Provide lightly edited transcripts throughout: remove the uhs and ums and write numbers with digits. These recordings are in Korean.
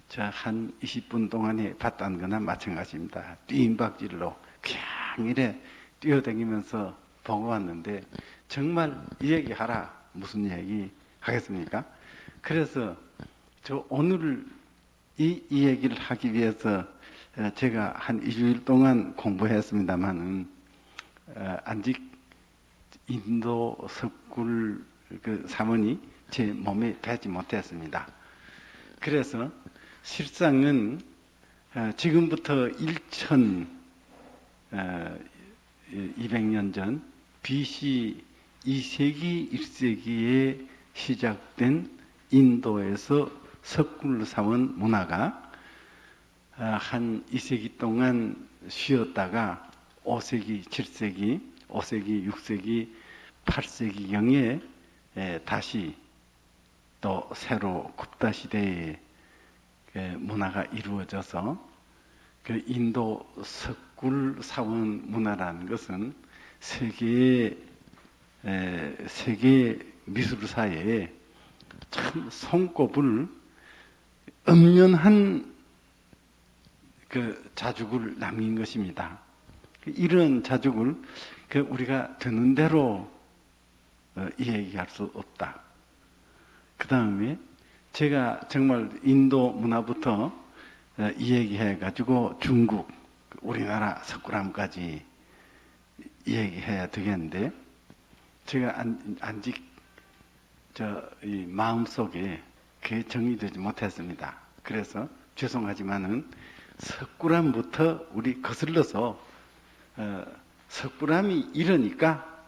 저 한 20분 동안에 봤다는 거나 마찬가지입니다. 뜀박질로 그냥 이래 뛰어다니면서 보고 왔는데 정말 이 얘기 하라. 무슨 얘기 하겠습니까? 그래서 저 오늘 이 얘기를 하기 위해서 제가 한 2주일 동안 공부했습니다만은 아직 인도 석굴 그 사원이 제 몸에 배지 못했습니다. 그래서 실상은 지금부터 1200년 전 BC 2세기 1세기에 시작된 인도에서 석굴사원 문화가 한 2세기 동안 쉬었다가 5세기, 7세기, 5세기, 6세기, 8세기경에 다시 또 새로 굽다시대의 문화가 이루어져서 그 인도 석굴사원 문화라는 것은 세계 미술사에 참 손꼽을 엄연한 그 자죽을 남긴 것입니다. 이런 자죽을 우리가 되는 대로 이야기할 수 없다. 그 다음에 제가 정말 인도 문화부터 이야기해가지고 중국, 우리나라 석굴암까지 이야기해야 되겠는데 제가 아직 이 마음속에 그게 정리되지 못했습니다. 그래서 죄송하지만은 석굴암부터 우리 거슬러서 석굴암이 이러니까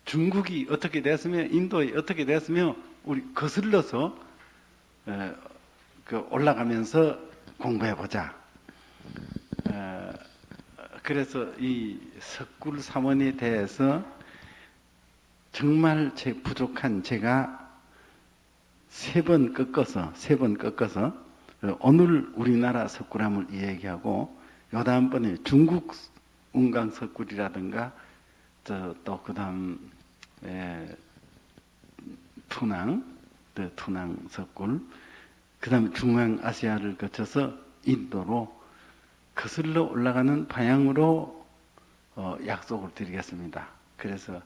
중국이 어떻게 됐으며 인도에 어떻게 됐으며 우리 거슬러서 올라가면서 공부해보자. 그래서 이 석굴사원에 대해서 정말 부족한 제가 세 번 꺾어서 오늘 우리나라 석굴암을 이야기하고 요 다음번에 중국 운강석굴이라든가 또 그다음 투낭 석굴, 그다음에 중앙아시아를 거쳐서 인도로 거슬러 올라가는 방향으로 약속을 드리겠습니다. 그래서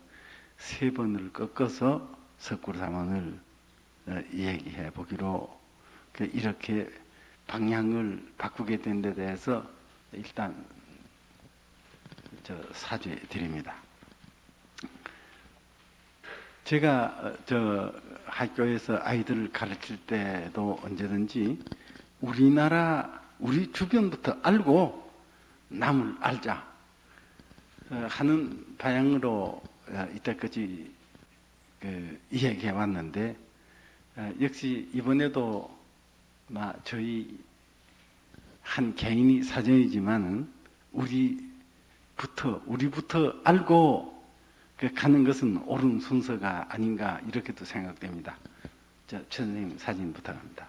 세 번을 꺾어서 석굴사원을 얘기해 보기로 이렇게 방향을 바꾸게 된 데 대해서 일단 사죄 드립니다. 제가 학교에서 아이들을 가르칠 때도 언제든지 우리 주변부터 알고 남을 알자 하는 방향으로 이때까지 이야기해 왔는데 역시 이번에도 저희 한 개인이 사정이지만은 우리부터 알고 가는 것은 옳은 순서가 아닌가 이렇게도 생각됩니다. 최 선생님 사진 부탁합니다.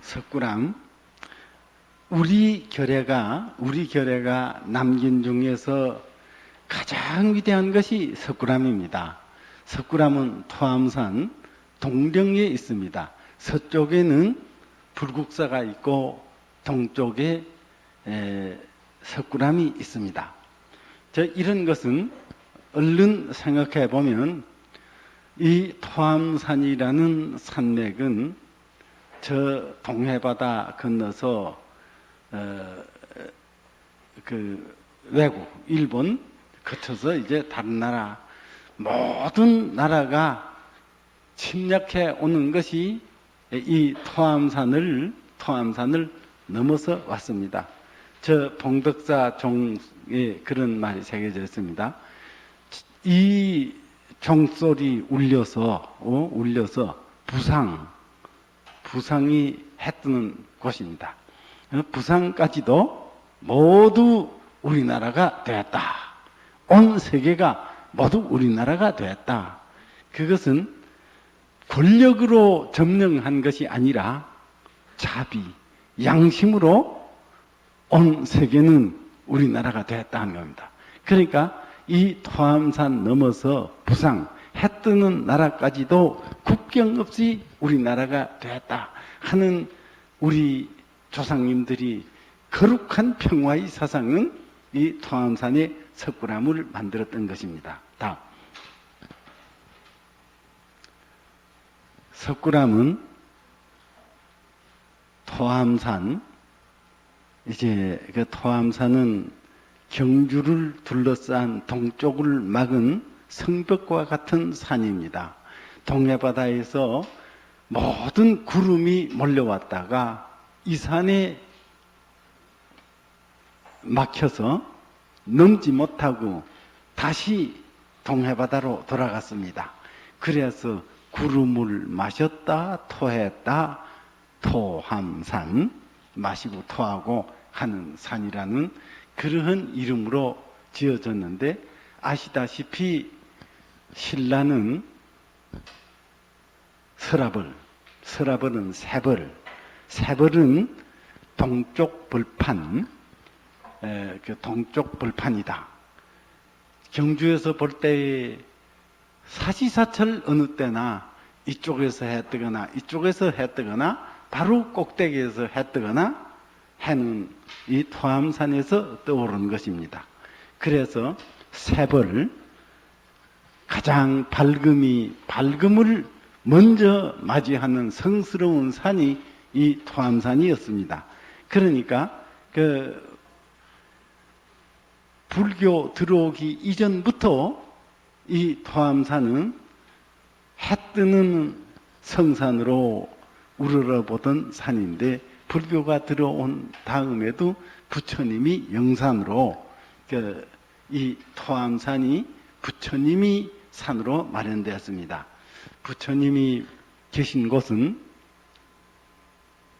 석굴암, 우리 결례가 남긴 중에서 가장 위대한 것이 석굴암입니다. 석굴암은 토암산 동령에 있습니다. 서쪽에는 불국사가 있고 동쪽에 석굴암이 있습니다. 이런 것은 얼른 생각해 보면 이 토암산이라는 산맥은 저 동해바다 건너서 외국 일본 거쳐서 이제 다른 나라 모든 나라가 침략해 오는 것이 이 토암산을 넘어서 왔습니다. 봉덕사 종에 그런 말이 새겨져 있습니다. 이 종소리 울려서 부상이 해뜨는 곳입니다. 부상까지도 모두 우리나라가 되었다. 온 세계가 모두 우리나라가 되었다. 그것은 권력으로 점령한 것이 아니라 자비, 양심으로 온 세계는 우리나라가 되었다는 겁니다. 그러니까 이 토암산 넘어서 부상, 해 뜨는 나라까지도 국경 없이 우리나라가 되었다 하는 우리 조상님들이 거룩한 평화의 사상은 이 토암산의 석굴암을 만들었던 것입니다. 다음. 석굴암은 토암산, 이제 그 토암산은 경주를 둘러싼 동쪽을 막은 성벽과 같은 산입니다. 동해바다에서 모든 구름이 몰려왔다가 이 산에 막혀서 넘지 못하고 다시 동해바다로 돌아갔습니다. 그래서 구름을 마셨다 토했다 토함산, 마시고 토하고 하는 산이라는 그러한 이름으로 지어졌는데, 아시다시피 신라는 서라벌은 세벌은 동쪽 벌판, 그 동쪽 벌판이다. 경주에서 볼 때 사시사철 어느 때나 이쪽에서 해 뜨거나 이쪽에서 해 뜨거나 바로 꼭대기에서 해 뜨거나 해는 이 토암산에서 떠오르는 것입니다. 그래서 세벌, 가장 밝음을 먼저 맞이하는 성스러운 산이 이 토암산이었습니다. 그러니까 불교 들어오기 이전부터 이 토암산은 해 뜨는 성산으로 우러러보던 산인데, 불교가 들어온 다음에도 부처님이 영산으로 이 토암산이 부처님이 산으로 마련되었습니다. 부처님이 계신 곳은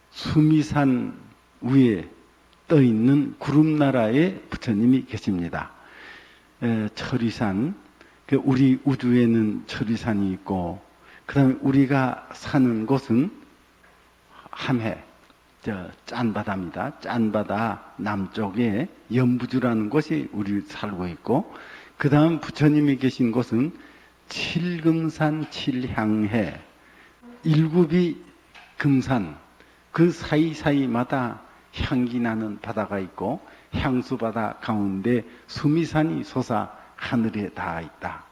수미산 위에 떠 있는 구름나라에 부처님이 계십니다. 철위산, 우리 우주에는 철위산이 있고, 그 다음에 우리가 사는 곳은 함해, 짠바다입니다. 짠바다 남쪽에 연부주라는 곳이 우리 살고 있고, 그 다음 부처님이 계신 곳은 칠금산 칠향해, 일굽이 금산, 그 사이사이마다 향기 나는 바다가 있고, 향수바다 가운데 수미산이 솟아 하늘에 닿아 있다.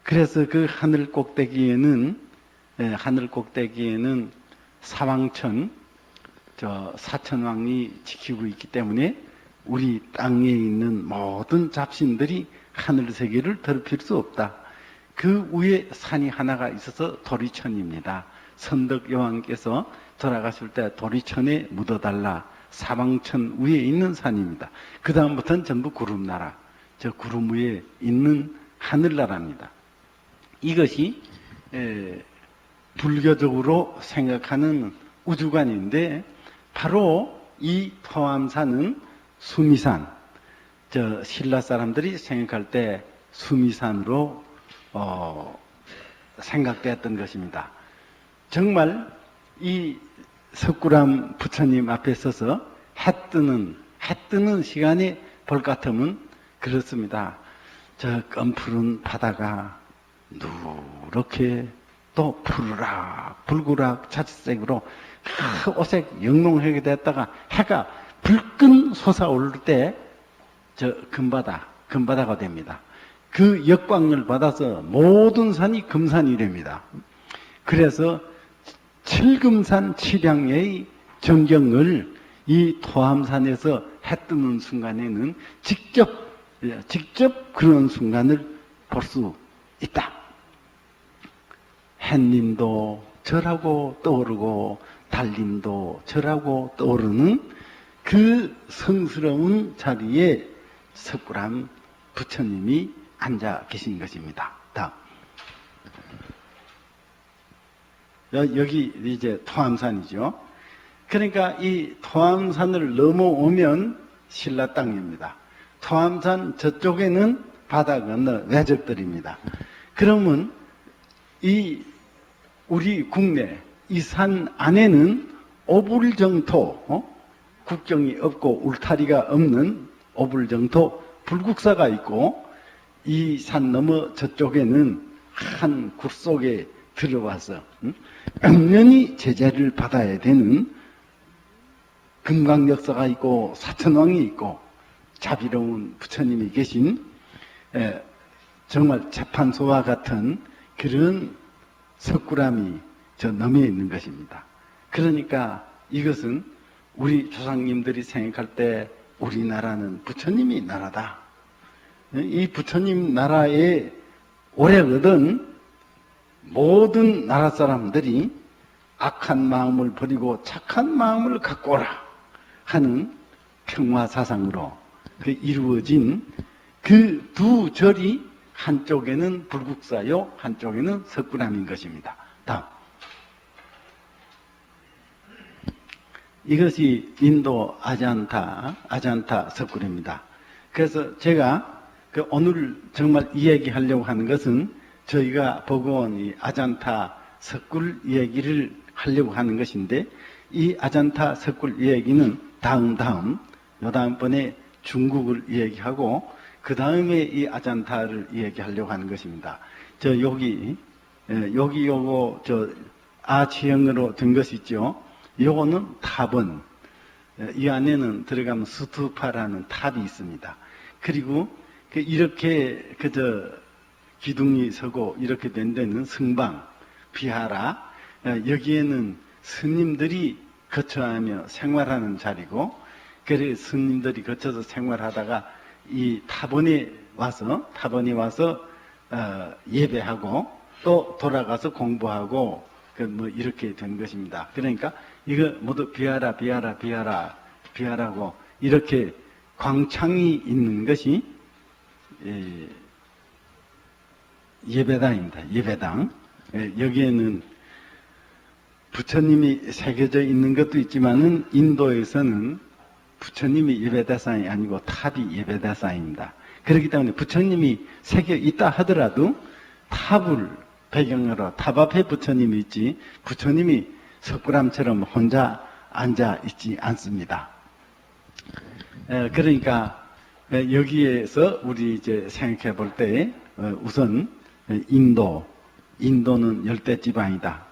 그래서 그 하늘 꼭대기에는 사왕천, 사천왕이 지키고 있기 때문에 우리 땅에 있는 모든 잡신들이 하늘 세계를 더럽힐 수 없다. 그 위에 산이 하나가 있어서 도리천입니다. 선덕 여왕께서 돌아가실 때 도리천에 묻어달라, 사방천 위에 있는 산입니다. 그 다음부터는 전부 구름나라, 저 구름 위에 있는 하늘나라입니다. 이것이 불교적으로 생각하는 우주관인데, 바로 이 토암산은 수미산, 신라 사람들이 생각할 때 수미산으로 생각되었던 것입니다. 정말 이 석굴암 부처님 앞에 서서 해 뜨는 시간에 볼 것 같으면 그렇습니다. 저 검푸른 바다가 누렇게 또 불구락 자칫색으로 오색 영롱하게 됐다가 해가 불끈 솟아오를 때 저 금바다가 됩니다. 그 역광을 받아서 모든 산이 금산이 됩니다. 그래서 칠금산 칠향의 전경을 이 토암산에서 해 뜨는 순간에는 직접 그런 순간을 볼 수 있다. 햇님도 절하고 떠오르고 달님도 절하고 떠오르는 그 성스러운 자리에 석굴암 부처님이 앉아 계신 것입니다. 다음. 여기 이제 토암산이죠. 그러니까 이 토암산을 넘어오면 신라 땅입니다. 토암산 저쪽에는 바다 건너 외적들입니다. 그러면 우리 국내 이 산 안에는 오불정토, 국경이 없고 울타리가 없는 오불정토 불국사가 있고, 이 산 너머 저쪽에는 한 굴 속에 들어와서 영원히 제자를 받아야 되는 금강역사가 있고 사천왕이 있고 자비로운 부처님이 계신 정말 재판소와 같은 그런 석굴암이 저 넘에 있는 것입니다. 그러니까 이것은 우리 조상님들이 생각할 때 우리나라는 부처님이 나라다. 이 부처님 나라에 오래거든 모든 나라 사람들이 악한 마음을 버리고 착한 마음을 갖고 오라 하는 평화 사상으로 이루어진 그 두 절이 한쪽에는 불국사요, 한쪽에는 석굴암인 것입니다. 다음. 이것이 인도 아잔타 석굴입니다. 그래서 제가 오늘 정말 이야기하려고 하는 것은 저희가 보고 온 이 아잔타 석굴 이야기를 하려고 하는 것인데, 이 아잔타 석굴 이야기는 요 다음번에 중국을 이야기하고 그 다음에 이 아잔타를 이야기하려고 하는 것입니다. 여기 요거 아치형으로 된 것이 있죠. 요거는 탑은 이 안에는 들어가면 스투파라는 탑이 있습니다. 그리고 이렇게 기둥이 서고 이렇게 된 데는 성방, 비하라, 여기에는 스님들이 거처하며 생활하는 자리고, 그래서 스님들이 거쳐서 생활하다가 이 타본에 와서 예배하고 또 돌아가서 공부하고 이렇게 된 것입니다. 그러니까 이거 모두 비하라고 이렇게 광창이 있는 것이 예배당입니다. 예배당. 여기에는 부처님이 새겨져 있는 것도 있지만은 인도에서는 부처님이 예배대상이 아니고 탑이 예배대상입니다. 그렇기 때문에 부처님이 새겨 있다 하더라도 탑을 배경으로 탑 앞에 부처님이 있지 부처님이 석굴암처럼 혼자 앉아 있지 않습니다. 그러니까 여기에서 우리 이제 생각해 볼 때 우선 인도는 열대지방이다.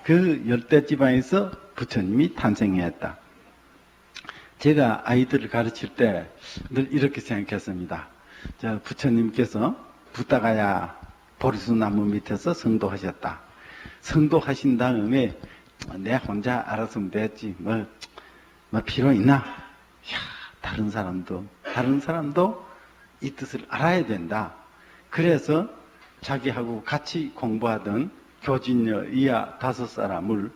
그 열대지방에서 부처님이 탄생했다. 제가 아이들을 가르칠 때 늘 이렇게 생각했습니다. 부처님께서 부다가야 보리수나무 밑에서 성도하셨다. 성도하신 다음에 내 혼자 알았으면 됐지. 뭐 필요 있나? 다른 사람도 이 뜻을 알아야 된다. 그래서 자기하고 같이 공부하던 교진녀 이하 5사람을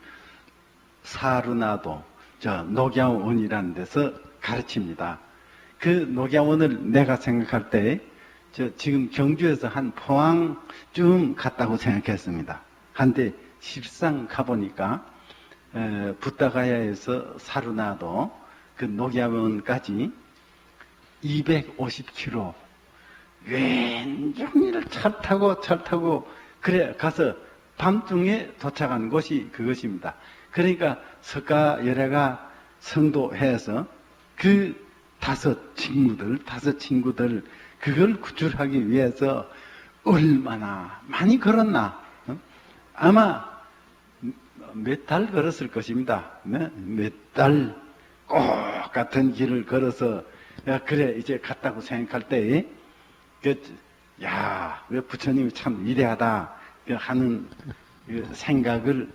사르나도 녹야원이라는 데서 가르칩니다. 그 녹야원을 내가 생각할 때 지금 경주에서 한 포항쯤 갔다고 생각했습니다. 한데 실상 가보니까 부다가야에서 사르나도 그 녹야원까지 250km 왼종일 차 타고 그래 가서 밤중에 도착한 곳이 그것입니다. 그러니까 석가열애가 성도해서 그 5 친구들 그걸 구출하기 위해서 얼마나 많이 걸었나. 아마 몇 달 걸었을 것입니다. 몇 달 꼭 같은 길을 걸어서 그래 이제 갔다고 생각할 때 왜 부처님이 참 위대하다 하는 생각을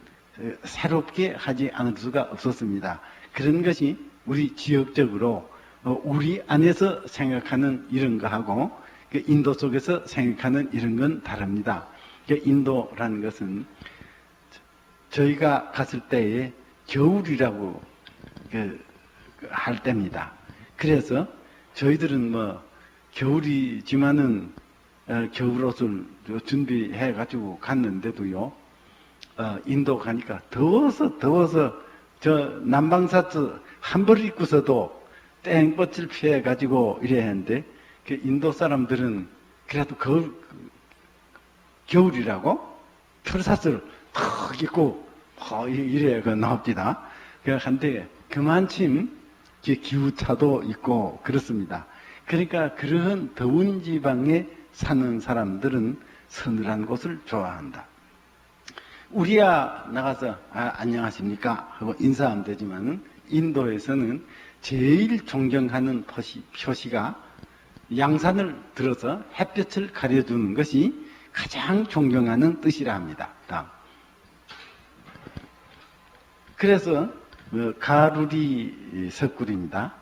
새롭게 하지 않을 수가 없었습니다. 그런 것이 우리 지역적으로 우리 안에서 생각하는 이런 거하고 인도 속에서 생각하는 이런 건 다릅니다. 인도라는 것은 저희가 갔을 때에 겨울이라고 할 때입니다. 그래서 저희들은 겨울이지만은 겨울옷을 준비해 가지고 갔는데도요, 인도 가니까 더워서 남방사트 한 벌 입고서도 땡볕을 피해 가지고 이래야 하는데 인도 사람들은 그래도 겨울이라고 철사스를 탁 입고 이래야 나옵니다. 한데 그만큼 기후차도 있고 그렇습니다. 그러니까 그런 더운 지방에 사는 사람들은 서늘한 곳을 좋아한다. 우리야 나가서 안녕하십니까 하고 인사하면 되지만 인도에서는 제일 존경하는 표시가 양산을 들어서 햇볕을 가려주는 것이 가장 존경하는 뜻이라 합니다. 다음. 그래서 가루리 석굴입니다.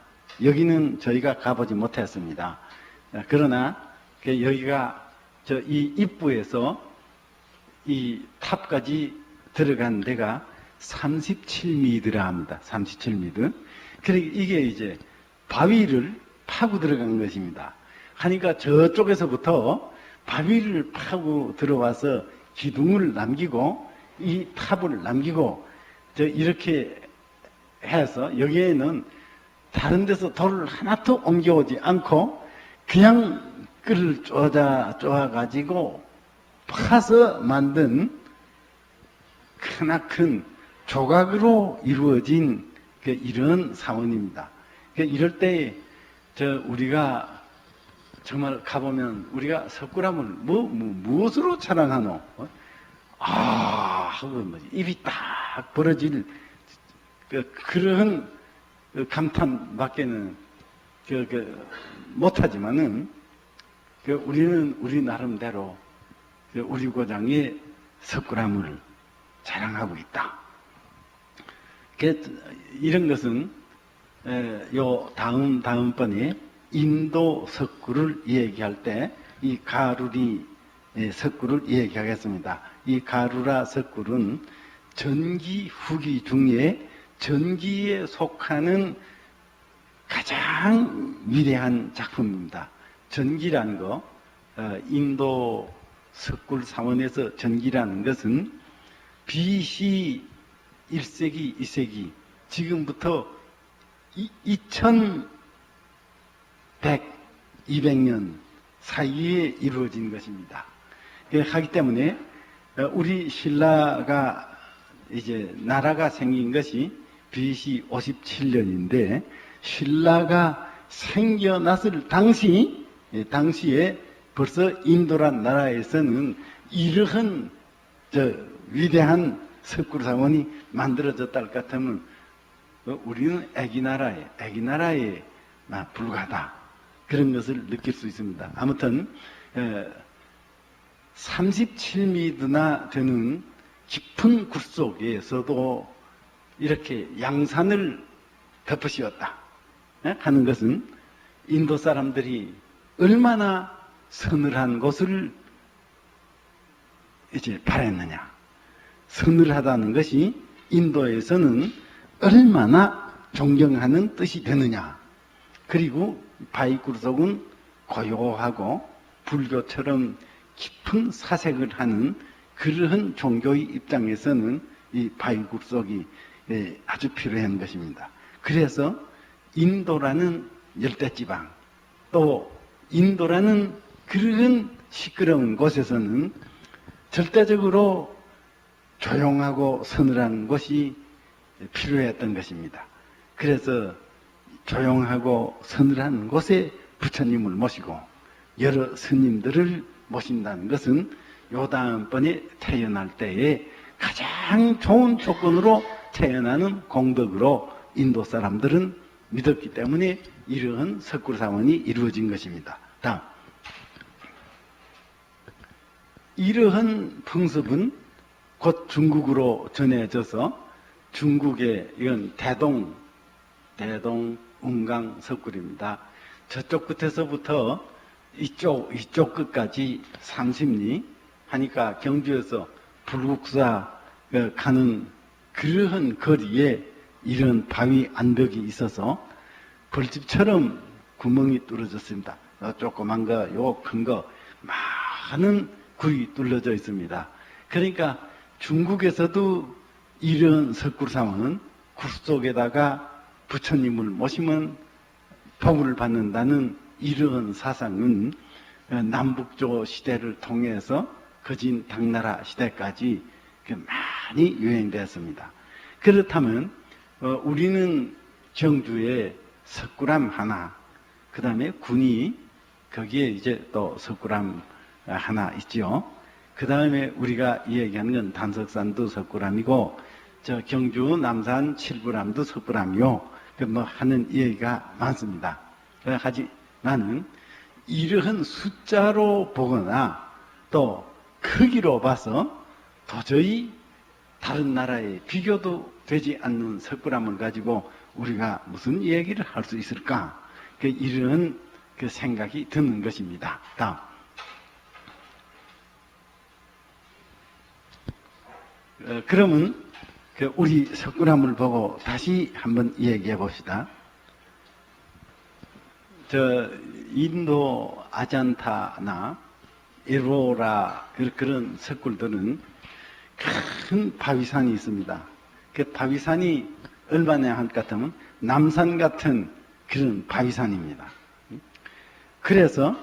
여기는 저희가 가보지 못했습니다. 그러나 여기가 이 입구에서 이 탑까지 들어간 데가 37m라 합니다. 37m. 그러니까 이게 이제 바위를 파고 들어간 것입니다. 하니까 저쪽에서부터 바위를 파고 들어와서 기둥을 남기고 이 탑을 남기고 이렇게 해서 여기에는 다른 데서 돌을 하나도 옮겨오지 않고 그냥 끌을 쪼아가지고 파서 만든 크나큰 조각으로 이루어진 이런 사원입니다. 이럴 때 우리가 정말 가보면 우리가 석굴암을 무엇으로 자랑하노? 하고 입이 딱 벌어질 그런 감탄밖에는 못하지만은 우리는 우리 나름대로 우리 고장의 석굴암을 자랑하고 있다. 이런 것은 요 다음번에 인도 석굴을 얘기할 때 이 가루리 석굴을 얘기하겠습니다. 이 가루라 석굴은 전기 후기 중에 전기에 속하는 가장 위대한 작품입니다. 전기라는 거, 인도 석굴 사원에서 전기라는 것은 BC 1세기, 2세기, 지금부터 2100, 200년 사이에 이루어진 것입니다. 하기 때문에 우리 신라가 이제 나라가 생긴 것이 BC 57년인데 신라가 생겨났을 당시에 벌써 인도란 나라에서는 이러한 위대한 석굴사원이 만들어졌다 할 것 같으면 우리는 애기 나라에 불과하다. 그런 것을 느낄 수 있습니다. 아무튼 37m나 되는 깊은 굴 속에서도 이렇게 양산을 덮으시었다 하는 것은 인도 사람들이 얼마나 서늘한 곳을 이제 바랬느냐. 서늘하다는 것이 인도에서는 얼마나 존경하는 뜻이 되느냐. 그리고 바위굴 속은 고요하고 불교처럼 깊은 사색을 하는 그러한 종교의 입장에서는 이 바위굴 속이 아주 필요한 것입니다. 그래서 인도라는 열대지방 또 인도라는 그런 시끄러운 곳에서는 절대적으로 조용하고 서늘한 곳이 필요했던 것입니다. 그래서 조용하고 서늘한 곳에 부처님을 모시고 여러 스님들을 모신다는 것은 요 다음번에 태어날 때에 가장 좋은 조건으로 태어나는 공덕으로 인도 사람들은 믿었기 때문에 이러한 석굴사원이 이루어진 것입니다. 다음. 이러한 풍습은 곧 중국으로 전해져서 중국의 이건 대동 운강 석굴입니다. 저쪽 끝에서부터 이쪽 끝까지 30리 하니까 경주에서 불국사 가는 그러한 거리에 이런 바위 암벽이 있어서 벌집처럼 구멍이 뚫어졌습니다. 조그만 거, 요 큰 거, 많은 굴이 뚫려져 있습니다. 그러니까 중국에서도 이런 석굴사원은 굴 속에다가 부처님을 모시면 복을 받는다는 이러한 사상은 남북조 시대를 통해서 거진 당나라 시대까지 많이 유행되었습니다. 그렇다면 우리는 경주에 석굴암 하나, 그 다음에 군이 거기에 이제 또 석굴암 하나 있죠. 그 다음에 우리가 이야기하는 건 단석산도 석굴암이고, 저 경주 남산 칠불암도 석굴암이요. 뭐 하는 이야기가 많습니다. 하지만은 이러한 숫자로 보거나 또 크기로 봐서 도저히 다른 나라에 비교도 되지 않는 석굴암을 가지고 우리가 무슨 이야기를 할 수 있을까? 이런 그 생각이 드는 것입니다. 다음. 그러면 우리 석굴암을 보고 다시 한번 이야기해 봅시다. 저 인도 아잔타나 에로라 그런 석굴들은 큰 바위산이 있습니다. 그 바위산이 얼마나 할 것 같으면 남산 같은 그런 바위산입니다. 그래서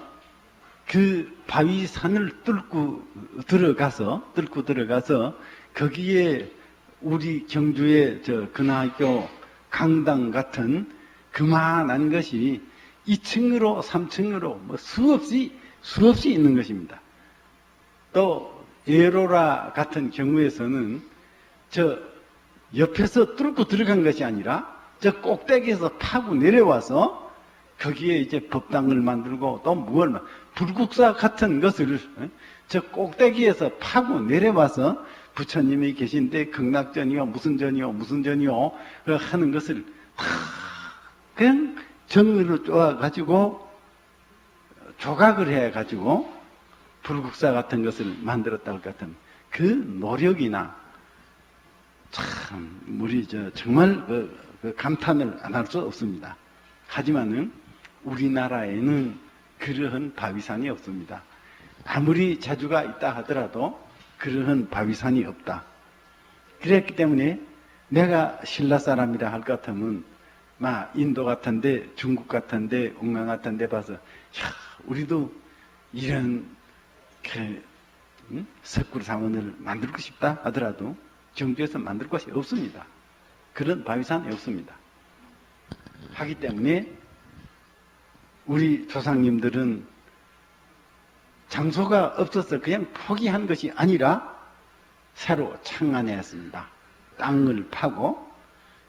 그 바위산을 뚫고 들어가서 거기에 우리 경주의 저 근하학교 강당 같은 그만한 것이 2층으로 3층으로 뭐 수없이 있는 것입니다. 또 에로라 같은 경우에서는 저 옆에서 뚫고 들어간 것이 아니라 저 꼭대기에서 파고 내려와서 거기에 이제 법당을 만들고 또 불국사 같은 것을 저 꼭대기에서 파고 내려와서 부처님이 계신데 극락전이요 무슨 전이요 하는 것을 그냥 정으로 쪼아가지고 조각을 해가지고 불국사 같은 것을 만들었다고 할 것 같은 그 노력이나 참 우리 정말 감탄을 안 할 수 없습니다. 하지만은 우리나라에는 그러한 바위산이 없습니다. 아무리 자주가 있다 하더라도 그러한 바위산이 없다. 그랬기 때문에 내가 신라 사람이라 할 것 같으면 인도 같은데 중국 같은데 웅강 같은데 봐서 우리도 이런 석굴 사원을 만들고 싶다 하더라도 경주에서 만들 곳이 없습니다. 그런 바위산이 없습니다. 하기 때문에 우리 조상님들은 장소가 없어서 그냥 포기한 것이 아니라 새로 창안했습니다. 땅을 파고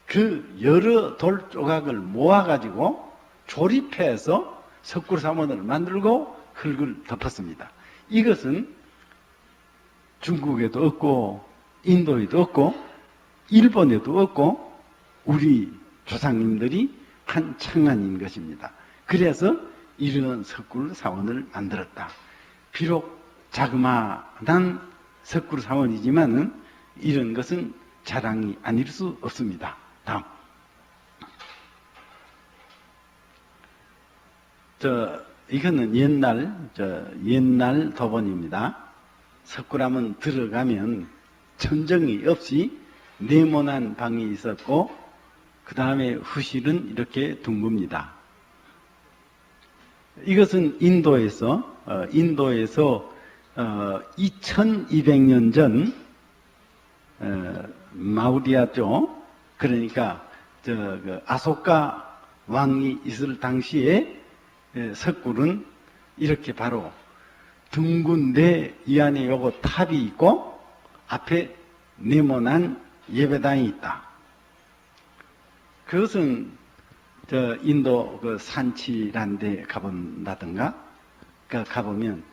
그 여러 돌 조각을 모아가지고 조립해서 석굴사원을 만들고 흙을 덮었습니다. 이것은 중국에도 없고 인도에도 없고 일본에도 없고 우리 조상님들이 한 창안인 것입니다. 그래서 이런 석굴사원을 만들었다. 비록 자그마한 석굴사원이지만은 이런 것은 자랑이 아닐 수 없습니다. 다음. 이거는 옛날 도본입니다. 석굴암은 들어가면 천정이 없이 네모난 방이 있었고, 그 다음에 후실은 이렇게 둥굽니다. 이것은 인도에서 2200년 전 마우리아 쪽, 그러니까 아소카 왕이 있을 당시에 석굴은 이렇게 바로 둥근데 이 안에 요거 탑이 있고 앞에 네모난 예배당이 있다. 그것은 인도 산치란 데 가본다든가 가보면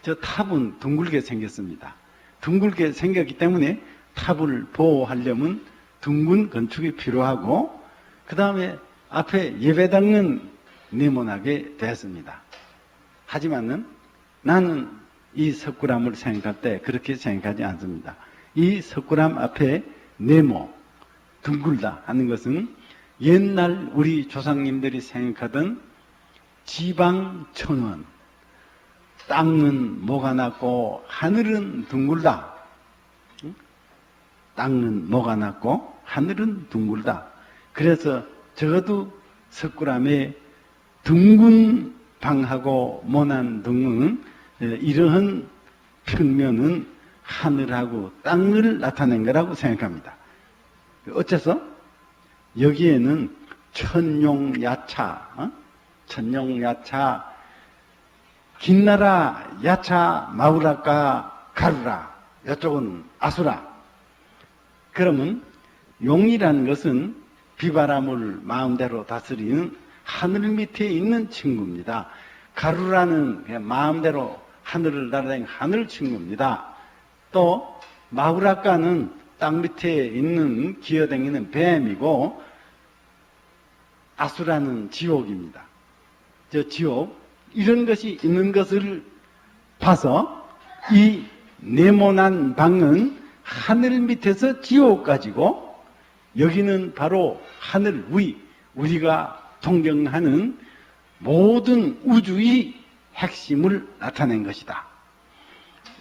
저 탑은 둥글게 생겼습니다. 둥글게 생겼기 때문에 탑을 보호하려면 둥근 건축이 필요하고 그 다음에 앞에 예배당은 네모나게 되었습니다. 하지만은 나는 이 석굴암을 생각할 때 그렇게 생각하지 않습니다. 이 석굴암 앞에 네모, 둥글다 하는 것은 옛날 우리 조상님들이 생각하던 지방천원, 땅은 뭐가 낮고 하늘은 둥글다. 땅은 뭐가 낮고 하늘은 둥글다. 그래서 적어도 석굴암에 둥근 방하고 모난 등은 이러한 평면은 하늘하고 땅을 나타낸 거라고 생각합니다. 어째서? 여기에는 천룡야차, 긴나라 야차 마우라카 가루라, 이쪽은 아수라. 그러면 용이라는 것은 비바람을 마음대로 다스리는 하늘 밑에 있는 친구입니다. 가루라는 그냥 마음대로 하늘을 날아다니는 하늘 친구입니다. 또 마후라카는 땅 밑에 있는 기어다니는 뱀이고, 아수라는 지옥입니다. 저 지옥, 이런 것이 있는 것을 봐서 이 네모난 방은 하늘 밑에서 지옥 가지고, 여기는 바로 하늘 위, 우리가 통경하는 모든 우주의 핵심을 나타낸 것이다.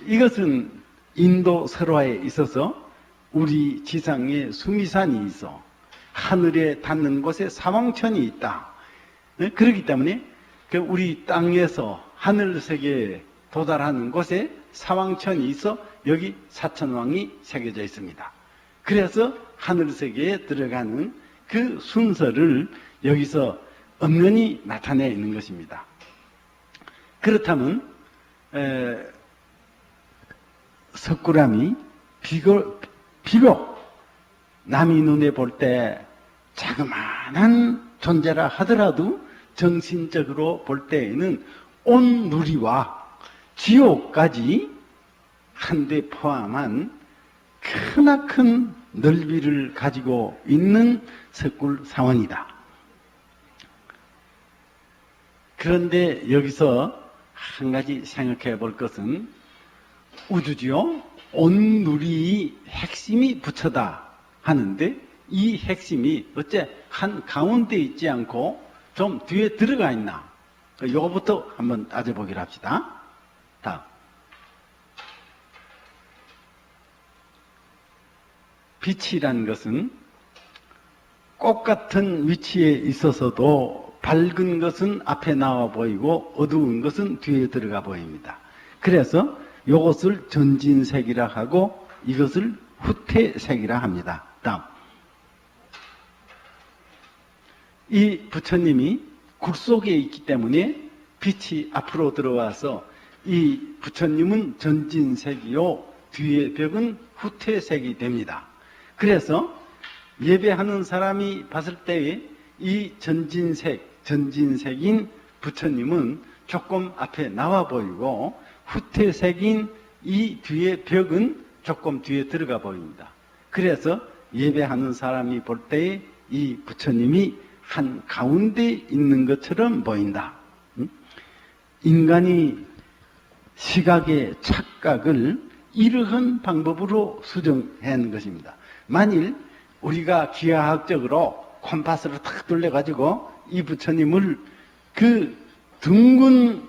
이것은 인도 설화에 있어서 우리 지상에 수미산이 있어 하늘에 닿는 곳에 사왕천이 있다. 그렇기 때문에 우리 땅에서 하늘세계에 도달하는 곳에 사왕천이 있어 여기 사천왕이 새겨져 있습니다. 그래서 하늘세계에 들어가는 그 순서를 여기서 엄연히 나타내 있는 것입니다. 그렇다면 석굴암이 비록 남이 눈에 볼 때 자그마한 존재라 하더라도 정신적으로 볼 때에는 온 누리와 지옥까지 한데 포함한 크나큰 넓이를 가지고 있는 석굴사원이다. 그런데 여기서 한 가지 생각해 볼 것은 우주지요. 온 누리의 핵심이 부처다 하는데 이 핵심이 어째 한 가운데 있지 않고 좀 뒤에 들어가 있나? 이거부터 한번 따져보기로 합시다. 다음. 빛이라는 것은 꽃 같은 위치에 있어서도 밝은 것은 앞에 나와 보이고 어두운 것은 뒤에 들어가 보입니다. 그래서 이것을 전진색이라 하고 이것을 후퇴색이라 합니다. 다음. 이 부처님이 굴 속에 있기 때문에 빛이 앞으로 들어와서 이 부처님은 전진색이요 뒤의 벽은 후퇴색이 됩니다. 그래서 예배하는 사람이 봤을 때에 이 전진색인 부처님은 조금 앞에 나와 보이고 후퇴색인 이 뒤의 벽은 조금 뒤에 들어가 보입니다. 그래서 예배하는 사람이 볼 때에 이 부처님이 한 가운데 있는 것처럼 보인다. 인간이 시각의 착각을 이러한 방법으로 수정한 것입니다. 만일 우리가 기하학적으로 콤파스를 탁 돌려가지고 이 부처님을 그 둥근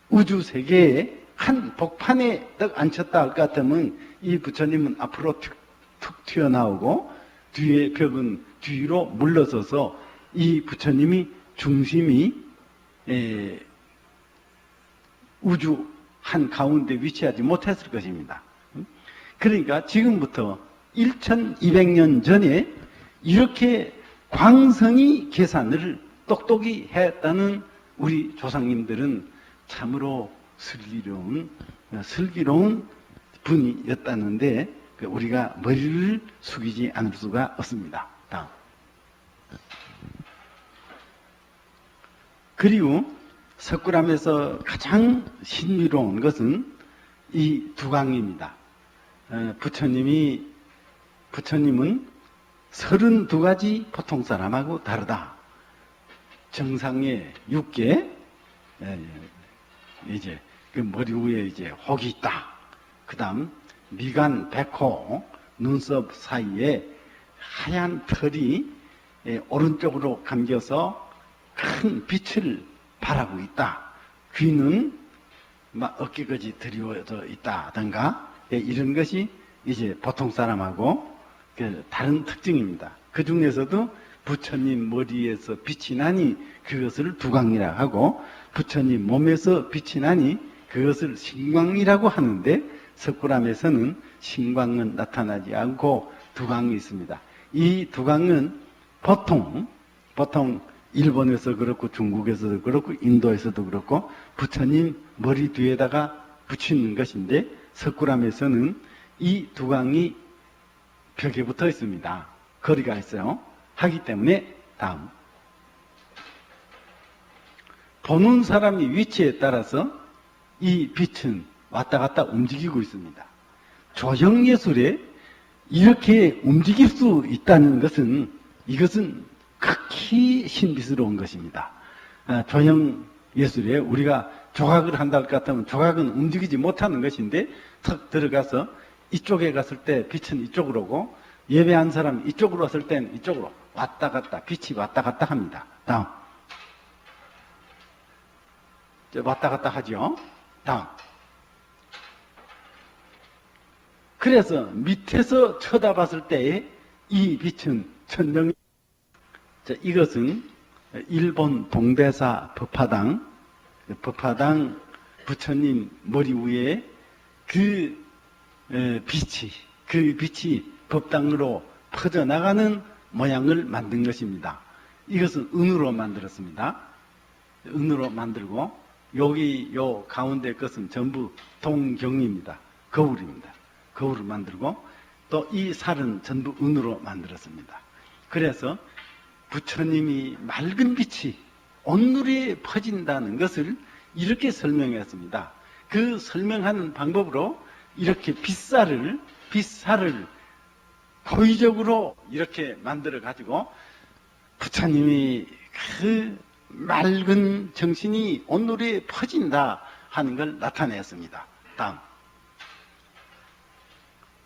우주세계에 한 복판에 딱 앉혔다 할 것 같으면 이 부처님은 앞으로 툭 튀어나오고 뒤에 벽은 뒤로 물러서서 이 부처님이 중심이 우주 한 가운데 위치하지 못했을 것입니다. 그러니까 지금부터 1200년 전에 이렇게 광성이 계산을 똑똑히 했다는 우리 조상님들은 참으로 슬기로운 분이었다는데 우리가 머리를 숙이지 않을 수가 없습니다. 다음. 그리고 석굴암에서 가장 신비로운 것은 이 두강입니다. 부처님은 32가지 보통 사람하고 다르다. 정상에 6개, 이제 그 머리 위에 이제 혹이 있다. 그 다음 미간, 백호, 눈썹 사이에 하얀 털이 오른쪽으로 감겨서 큰 빛을 발하고 있다. 귀는 막 어깨까지 들이워져 있다든가 이런 것이 이제 보통 사람하고 다른 특징입니다. 그 중에서도 부처님 머리에서 빛이 나니 그것을 두광이라 하고 부처님 몸에서 빛이 나니 그것을 신광이라고 하는데 석굴암에서는 신광은 나타나지 않고 두광이 있습니다. 이 두광은 보통 일본에서 그렇고 중국에서도 그렇고 인도에서도 그렇고 부처님 머리 뒤에다가 붙이는 것인데 석굴암에서는 이 두강이 벽에 붙어 있습니다. 거리가 있어요. 하기 때문에 다음. 보는 사람의 위치에 따라서 이 빛은 왔다 갔다 움직이고 있습니다. 조형예술에 이렇게 움직일 수 있다는 것은 이것은 극히 신비스러운 것입니다. 조형예술에 우리가 조각을 한다 할 것 같으면 조각은 움직이지 못하는 것인데 턱 들어가서 이쪽에 갔을 때 빛은 이쪽으로 오고 예배한 사람이 이쪽으로 왔을 때는 이쪽으로 왔다 갔다 빛이 왔다 갔다 합니다. 다음. 왔다 갔다 하죠. 다음. 그래서 밑에서 쳐다봤을 때의 이 빛은 천정이. 이것은 일본 동대사 법화당 부처님 머리 위에 그 빛이 법당으로 퍼져나가는 모양을 만든 것입니다. 이것은 은으로 만들었습니다. 은으로 만들고 여기 요 가운데 것은 전부 동경입니다. 거울입니다. 거울을 만들고 또 이 살은 전부 은으로 만들었습니다. 그래서 부처님이 맑은 빛이 온누리에 퍼진다는 것을 이렇게 설명했습니다. 그 설명하는 방법으로 이렇게 빛살을 고의적으로 이렇게 만들어 가지고 부처님이 그 맑은 정신이 온누리에 퍼진다 하는 걸 나타냈습니다. 다음.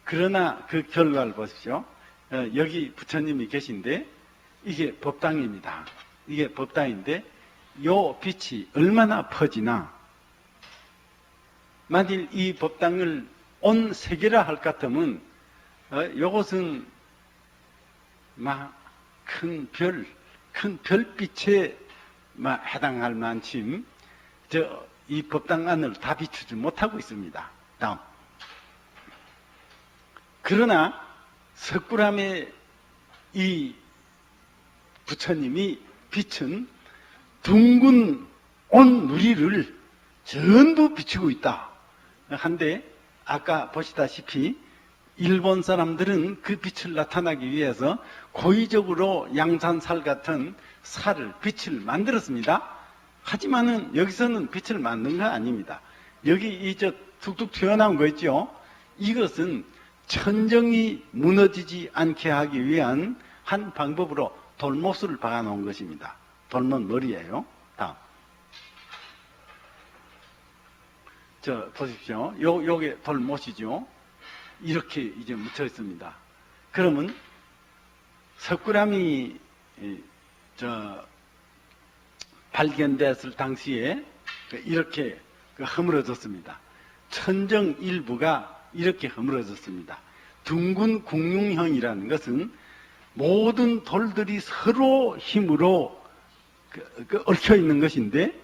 그러나 그 결과를 보십시오. 여기 부처님이 계신데 이게 법당입니다. 이게 법당인데 요 빛이 얼마나 퍼지나. 만일 이 법당을 온 세계라 할 것 같으면 요것은 큰 별빛에 해당할 만큼 이 법당 안을 다 비추지 못하고 있습니다. 다음. 그러나 석굴암의 이 부처님이 빛은 둥근 온 누리를 전부 비추고 있다. 한데 아까 보시다시피 일본 사람들은 그 빛을 나타나기 위해서 고의적으로 양산살 같은 빛을 만들었습니다. 하지만은 여기서는 빛을 만든 거 아닙니다. 여기 툭툭 튀어나온 거 있죠? 이것은 천정이 무너지지 않게 하기 위한 한 방법으로 돌못을 박아 놓은 것입니다. 돌못 머리예요. 다음. 보십시오. 요게 돌못이죠. 이렇게 이제 묻혀 있습니다. 그러면 석굴암이 발견됐을 당시에 이렇게 허물어졌습니다. 천정 일부가 이렇게 허물어졌습니다. 둥근 궁융형이라는 것은 모든 돌들이 서로 힘으로 얽혀 있는 것인데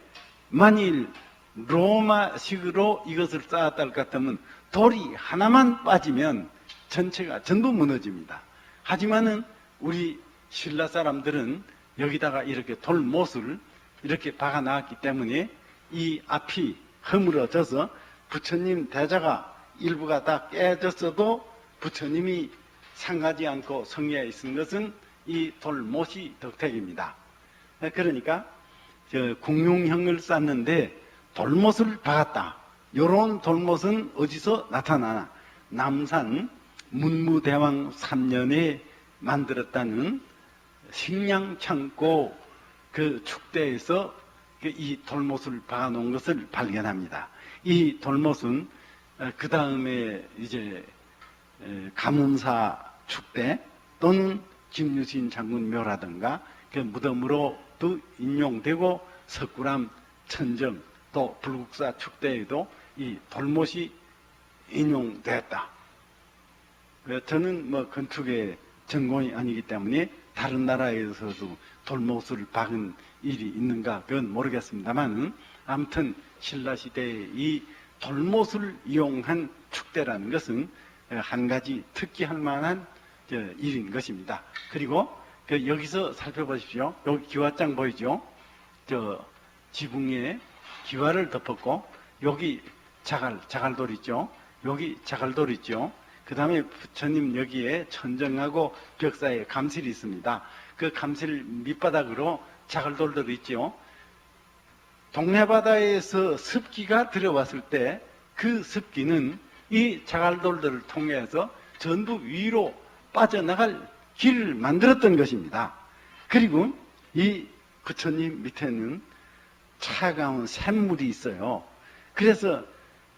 만일 로마식으로 이것을 쌓았다 할 것 같으면 돌이 하나만 빠지면 전체가 전부 무너집니다. 하지만은 우리 신라 사람들은 여기다가 이렇게 돌못을 이렇게 박아 놨기 때문에 이 앞이 허물어져서 부처님 대자가 일부가 다 깨졌어도 부처님이 상하지 않고 성리에 있은 것은 이 돌못이 덕택입니다. 그러니까 궁융형을 쌓는데 돌못을 박았다. 이런 돌못은 어디서 나타나나? 남산 문무대왕 3년에 만들었다는 식량창고 그 축대에서 이 돌못을 박아놓은 것을 발견합니다. 이 돌못은 그 다음에 이제 가문사 축대 또는 김유신 장군 묘라든가 그 무덤으로도 인용되고 석굴암 천정 또 불국사 축대에도 이 돌못이 인용됐다. 저는 건축의 전공이 아니기 때문에 다른 나라에서도 돌못을 박은 일이 있는가 그건 모르겠습니다만 아무튼 신라시대의 이 돌못을 이용한 축대라는 것은 한 가지 특기할 만한 일인 것입니다. 그리고 여기서 살펴보십시오. 여기 기와장 보이죠? 지붕에 기와를 덮었고 여기 자갈돌 있죠? 여기 자갈돌 있죠. 그 다음에 부처님 여기에 천정하고 벽 사이에 감실이 있습니다. 그 감실 밑바닥으로 자갈돌들 있죠. 동해 바다에서 습기가 들어왔을 때 그 습기는 이 자갈돌들을 통해서 전부 위로 빠져나갈 길을 만들었던 것입니다. 그리고 이 부처님 밑에는 차가운 샘물이 있어요. 그래서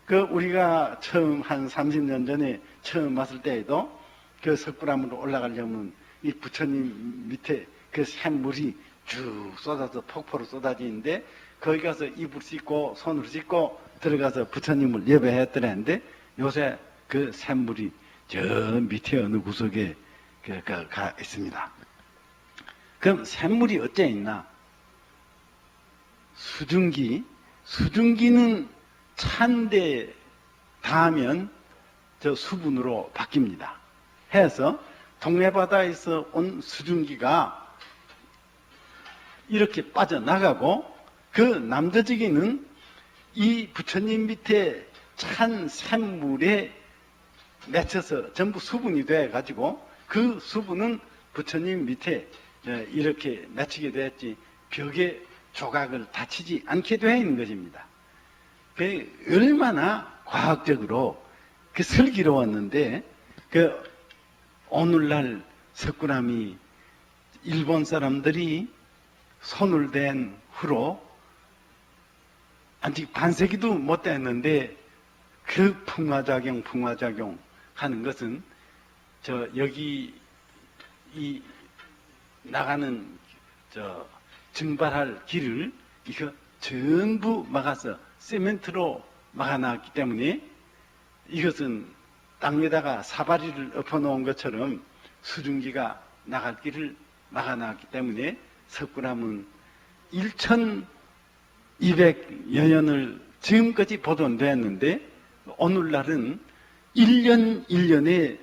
그 우리가 처음 한 30년 전에 처음 왔을 때에도 그 석굴암으로 올라가려면 이 부처님 밑에 그 샘물이 쭉 쏟아져 폭포로 쏟아지는데 거기 가서 이불 씻고 손을 씻고 들어가서 부처님을 예배했더랬는데 요새 그 샘물이 저 밑에 어느 구석에 가 있습니다. 그럼 샘물이 어째 있나? 수증기는 찬데 닿으면 저 수분으로 바뀝니다. 해서 동해바다에서 온 수증기가 이렇게 빠져나가고 그 남저지기는 이 부처님 밑에 찬 샘물에 맺혀서 전부 수분이 돼가지고 그 수분은 부처님 밑에 이렇게 맺히게 되었지 벽에 조각을 다치지 않게 되어 있는 것입니다. 그 얼마나 과학적으로 그 슬기로웠는데 그 오늘날 석굴암이 일본 사람들이 손을 댄 후로 아직 반세기도 못 됐는데 그 풍화작용 하는 것은 여기 이 나가는 증발할 길을 이거 전부 막아서 시멘트로 막아놨기 때문에 이것은 땅에다가 사다리를 엎어놓은 것처럼 수증기가 나갈 길을 막아놨기 때문에 석굴암은 1200여 년을 지금까지 보존되었는데 오늘날은 1년 1년에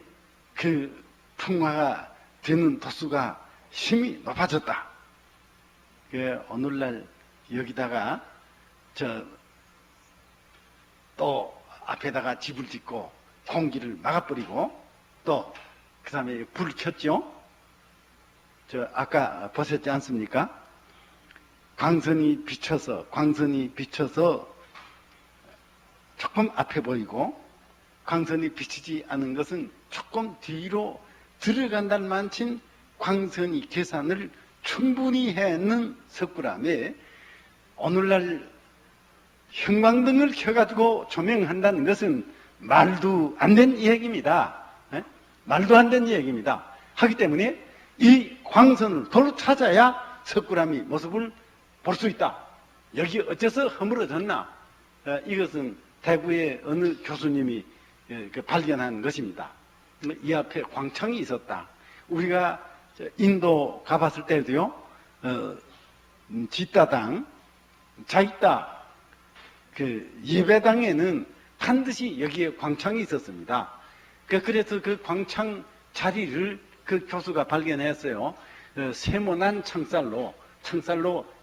그 풍화가 되는 도수가 힘이 높아졌다. 오늘날 여기다가 또 앞에다가 집을 짓고 공기를 막아버리고 또 그 다음에 불을 켰죠. 아까 보셨지 않습니까? 광선이 비쳐서 조금 앞에 보이고 광선이 비치지 않은 것은 조금 뒤로 들어간다는 만큼 광선이 계산을 충분히 해놓는 석굴암에 오늘날 형광등을 켜가지고 조명한다는 것은 말도 안 되는 이야기입니다. 말도 안 되는 이야기입니다. 하기 때문에 이 광선을 도로 찾아야 석굴암이 모습을 볼 수 있다. 여기 어째서 허물어졌나? 이것은 대구의 어느 교수님이 발견한 것입니다. 이 앞에 광창이 있었다. 우리가 인도 가봤을 때도요, 지따당, 자이따, 예배당에는 반드시 여기에 광창이 있었습니다. 그래서 그 광창 자리를 그 교수가 발견했어요. 세모난 창살로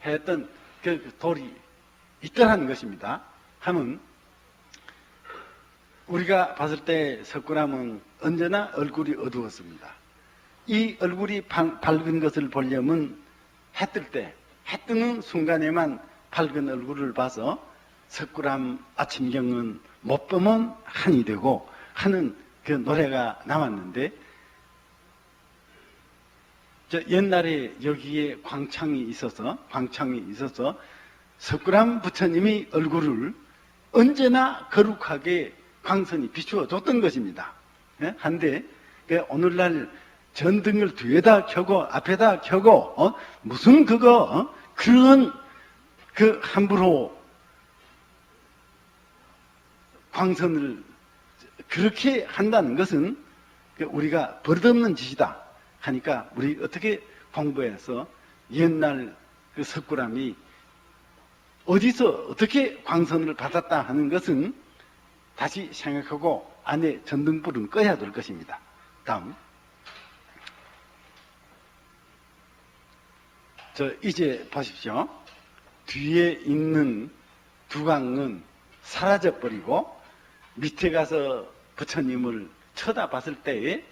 했던 그 돌이 있더라는 것입니다. 하면 우리가 봤을 때 석굴암은 언제나 얼굴이 어두웠습니다. 이 얼굴이 밝은 것을 보려면 해 뜨는 순간에만 밝은 얼굴을 봐서 석굴암 아침경은 못 보면 한이 되고 하는 그 노래가 나왔는데 옛날에 여기에 광창이 있어서 석굴암 부처님이 얼굴을 언제나 거룩하게 광선이 비추어 줬던 것입니다. 한데 오늘날 전등을 뒤에다 켜고 앞에다 켜고 무슨 그런 함부로 광선을 그렇게 한다는 것은 우리가 버릇없는 짓이다 하니까 우리 어떻게 공부해서 옛날 그 석굴암이 어디서 어떻게 광선을 받았다 하는 것은 다시 생각하고 안에 전등불은 꺼야 될 것입니다. 다음. 이제 보십시오. 뒤에 있는 두강은 사라져버리고 밑에 가서 부처님을 쳐다봤을 때에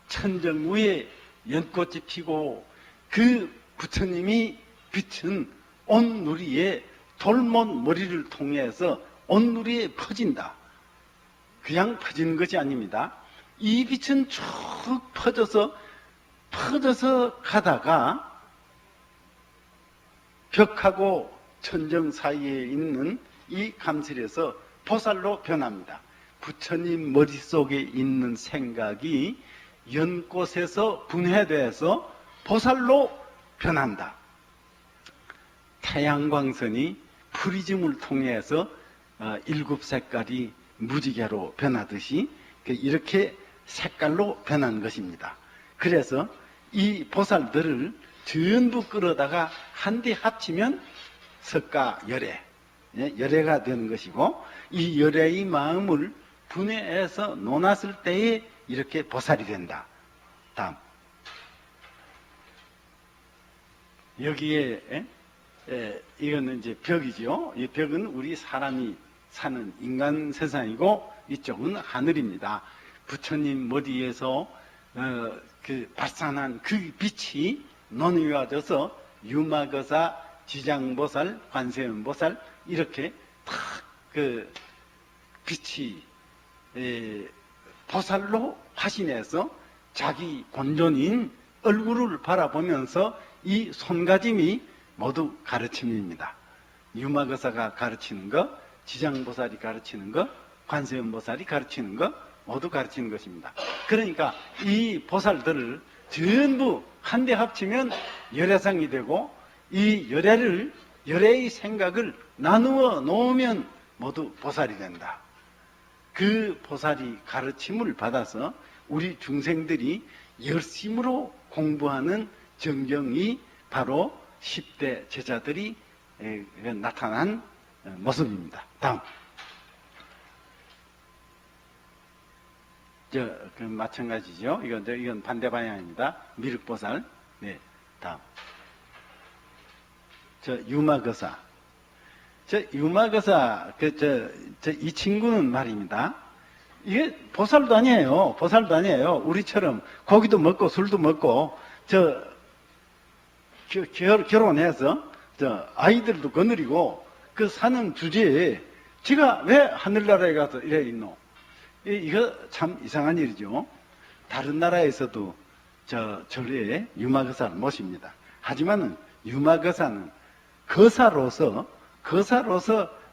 천정 위에 연꽃이 피고 그 부처님이 비춘 온누리에 돌못 머리를 통해서 온누리에 퍼진다. 그냥 퍼지는 것이 아닙니다. 이 빛은 쭉 퍼져서 가다가 벽하고 천정 사이에 있는 이 감실에서 보살로 변합니다. 부처님 머릿속에 있는 생각이 연꽃에서 분해돼서 보살로 변한다. 태양광선이 프리즘을 통해서 일곱 색깔이 무지개로 변하듯이 이렇게 색깔로 변한 것입니다. 그래서 이 보살들을 전부 끌어다가 한데 합치면 석가열애, 열애가 되는 것이고, 이 열애의 마음을 분해해서 놓았을 때에 이렇게 보살이 된다. 다음. 여기에 이거는 이제 벽이죠. 이 벽은 우리 사람이 사는 인간 세상이고, 이쪽은 하늘입니다. 부처님 머리에서 그 발산한 그 빛이 논의와져서 유마거사, 지장보살, 관세음보살 이렇게 탁 그 빛이 보살로 화신해서 자기 본존인 얼굴을 바라보면서 이 손가짐이 모두 가르침입니다. 유마거사가 가르치는 것, 지장보살이 가르치는 것, 관세음보살이 가르치는 것 모두 가르치는 것입니다. 그러니까 이 보살들을 전부 한데 합치면 열애상이 되고, 이 열애의 생각을 나누어 놓으면 모두 보살이 된다. 그 보살이 가르침을 받아서 우리 중생들이 열심으로 공부하는 정경이 바로 10대 제자들이 나타난 모습입니다. 다음. 그 마찬가지죠. 이건 반대 방향입니다. 미륵보살. 네, 다음. 유마거사. 유마거사, 이 친구는 말입니다. 이게 보살도 아니에요. 보살도 아니에요. 우리처럼 고기도 먹고 술도 먹고, 결혼해서, 아이들도 거느리고, 그 사는 주제에, 지가 왜 하늘나라에 가서 이래 있노? 이거 참 이상한 일이죠. 다른 나라에서도 절에 유마거사를 모십니다. 하지만은 유마거사는 거사로서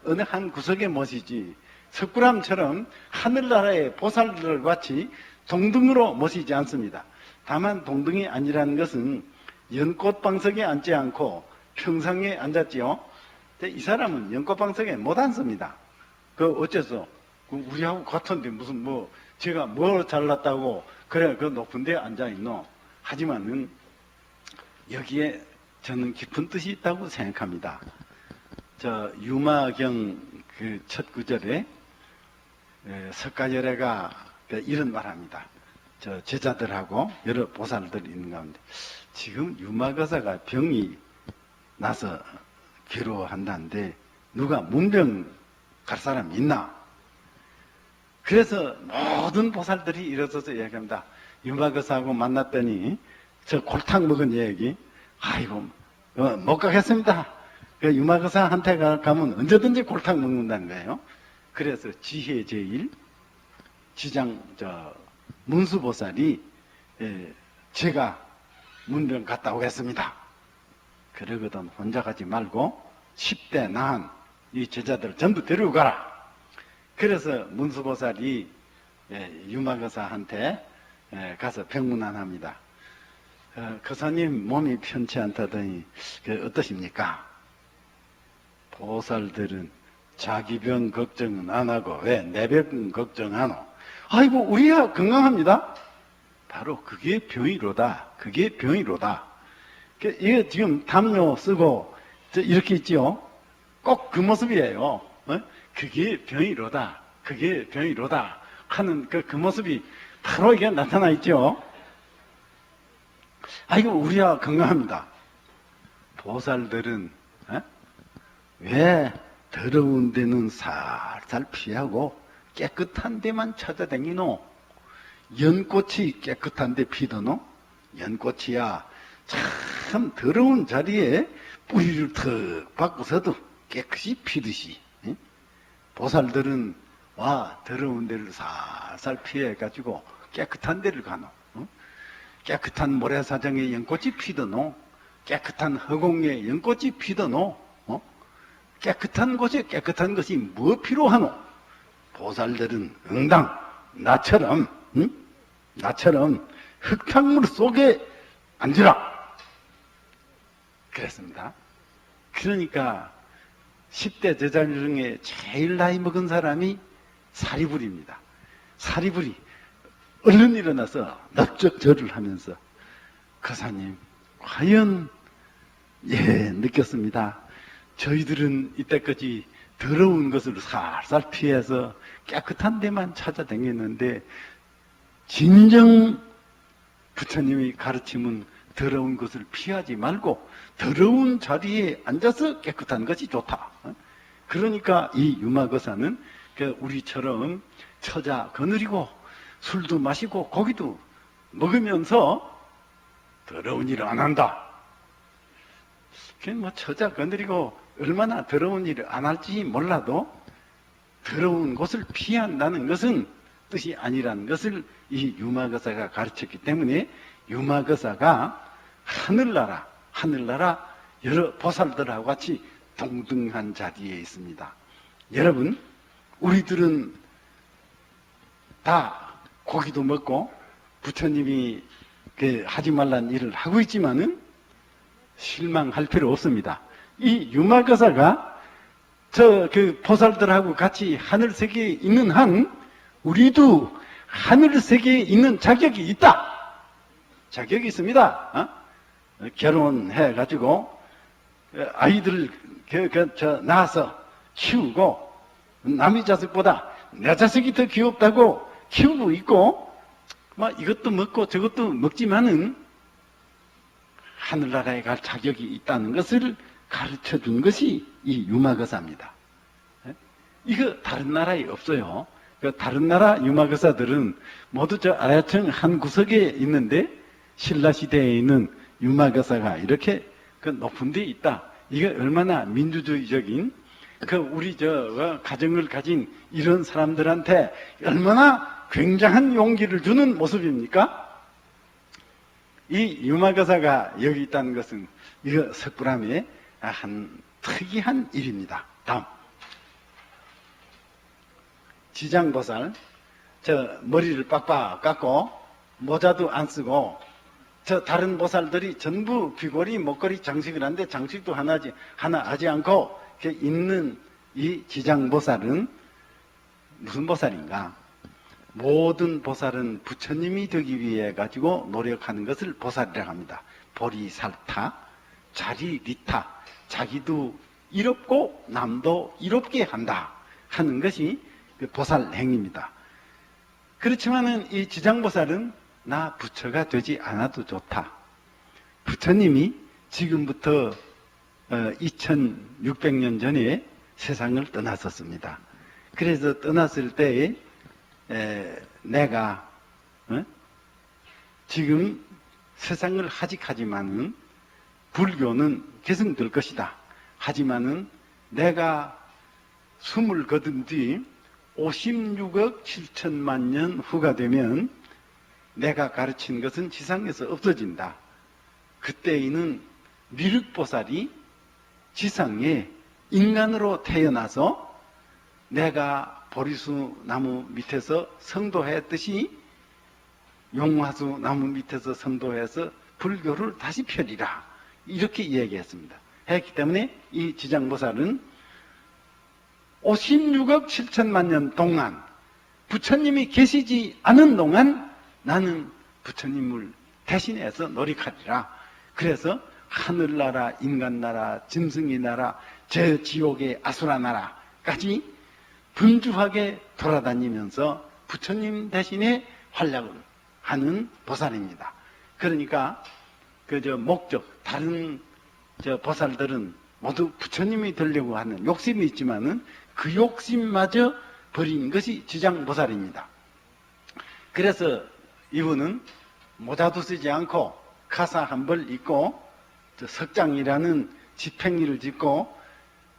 어느 한 구석에 모시지, 석굴암처럼 하늘나라의 보살들 같이 동등으로 모시지 않습니다. 다만 동등이 아니라는 것은 연꽃방석에 앉지 않고 평상에 앉았지요. 이 사람은 연꽃방석에 못 앉습니다. 어째서? 우리하고 같은데 무슨 제가 뭘 잘났다고 그래 그 높은 데 앉아있노? 하지만은 여기에 저는 깊은 뜻이 있다고 생각합니다. 유마경 그 첫 구절에 석가열애가 이런 말합니다. 제자들하고 여러 보살들이 있는 가운데 지금 유마거사가 병이 나서 괴로워한다는데 누가 문병 갈 사람이 있나? 그래서 모든 보살들이 일어서서 이야기합니다. 유마거사하고 만났더니 저 골탕 먹은 얘기, 아이고 못 가겠습니다. 유마거사한테 가면 언제든지 골탕 먹는다는 거예요. 그래서 지혜 제일 지장 문수보살이 제가 문병 갔다 오겠습니다. 그러거든 혼자 가지 말고 10대 나한 이 제자들 전부 데리고 가라. 그래서 문수보살이 유마거사한테 가서 병문안합니다. 거사님 몸이 편치 않다더니 어떠십니까? 보살들은 자기 병 걱정은 안 하고 왜 내 병 걱정하노? 아이고 우리야 건강합니다. 바로 그게 병이로다. 그게 병이로다. 이거 지금 담요 쓰고 이렇게 있지요. 꼭 그 모습이에요. 그게 병이로다. 그게 병이로다 하는 그 모습이 바로 이게 나타나 있죠. 아이고 우리야 건강합니다. 보살들은 왜 더러운 데는 살살 피하고 깨끗한 데만 찾아다니노? 연꽃이 깨끗한 데 피더노? 연꽃이야 참 더러운 자리에 뿌리를 턱 박고서도 깨끗이 피듯이, 응? 보살들은 와 더러운 데를 살살 피해가지고 깨끗한 데를 가노. 응? 깨끗한 모래사장에 연꽃이 피더노? 깨끗한 허공에 연꽃이 피더노? 깨끗한 곳에 깨끗한 것이 뭐 필요하노? 보살들은 응당 나처럼, 응? 나처럼 흙탕물 속에 앉으라 그랬습니다. 그러니까 10대 제자 중에 제일 나이 먹은 사람이 사리불입니다. 사리불이 얼른 일어나서 납작 절을 하면서 거사님 과연 느꼈습니다. 저희들은 이때까지 더러운 것을 살살 피해서 깨끗한 데만 찾아다녔는데 진정 부처님이 가르침은 더러운 것을 피하지 말고 더러운 자리에 앉아서 깨끗한 것이 좋다. 그러니까 이 유마거사는 우리처럼 처자 거느리고 술도 마시고 고기도 먹으면서 더러운 일을 안 한다. 처자 거느리고 얼마나 더러운 일을 안 할지 몰라도 더러운 곳을 피한다는 것은 뜻이 아니라는 것을 이 유마거사가 가르쳤기 때문에 유마거사가 하늘나라 여러 보살들하고 같이 동등한 자리에 있습니다. 여러분, 우리들은 다 고기도 먹고 부처님이 하지 말란 일을 하고 있지만은 실망할 필요 없습니다. 이 유마거사가 보살들하고 같이 하늘세계에 있는 한 우리도 하늘세계에 있는 자격이 있다. 자격이 있습니다. 결혼해가지고 아이들 낳아서 키우고 남의 자식보다 내 자식이 더 귀엽다고 키우고 있고 이것도 먹고 저것도 먹지만은 하늘나라에 갈 자격이 있다는 것을 가르쳐 준 것이 이 유마거사입니다. 이거 다른 나라에 없어요. 다른 나라 유마거사들은 모두 아야청 한 구석에 있는데 신라시대에 있는 유마거사가 이렇게 높은 데 있다. 이게 얼마나 민주주의적인 우리 가정을 가진 이런 사람들한테 얼마나 굉장한 용기를 주는 모습입니까? 이 유마거사가 여기 있다는 것은 이거 석굴암의 한 특이한 일입니다. 다음 지장보살, 머리를 빡빡 깎고 모자도 안 쓰고 다른 보살들이 전부 귀걸이, 목걸이 장식을 하는데 장식도 하나 하지 않고 있는 이 지장보살은 무슨 보살인가? 모든 보살은 부처님이 되기 위해 가지고 노력하는 것을 보살이라고 합니다. 보리살타, 자리리타, 자기도 이롭고 남도 이롭게 한다 하는 것이 보살 행위입니다. 그렇지만은 이 지장보살은 나 부처가 되지 않아도 좋다. 부처님이 지금부터 2600년 전에 세상을 떠났었습니다. 그래서 떠났을 때에 내가 지금 세상을 하직하지만은 불교는 계승될 것이다. 하지만은 내가 숨을 거둔 뒤 56억 7천만 년 후가 되면 내가 가르친 것은 지상에서 없어진다. 그때에는 미륵보살이 지상에 인간으로 태어나서 내가 보리수 나무 밑에서 성도했듯이 용화수 나무 밑에서 성도해서 불교를 다시 펴리라. 이렇게 이야기했습니다. 했기 때문에 이 지장보살은 56억 7천만 년 동안 부처님이 계시지 않은 동안 나는 부처님을 대신해서 노력하리라. 그래서 하늘나라, 인간나라, 짐승의 나라, 저 지옥의 아수라 나라까지 분주하게 돌아다니면서 부처님 대신에 활약을 하는 보살입니다. 그러니까 목적, 다른 보살들은 모두 부처님이 되려고 하는 욕심이 있지만은 그 욕심마저 버린 것이 지장보살입니다. 그래서 이분은 모자도 쓰지 않고 가사 한 벌 입고 석장이라는 지팽이를 짚고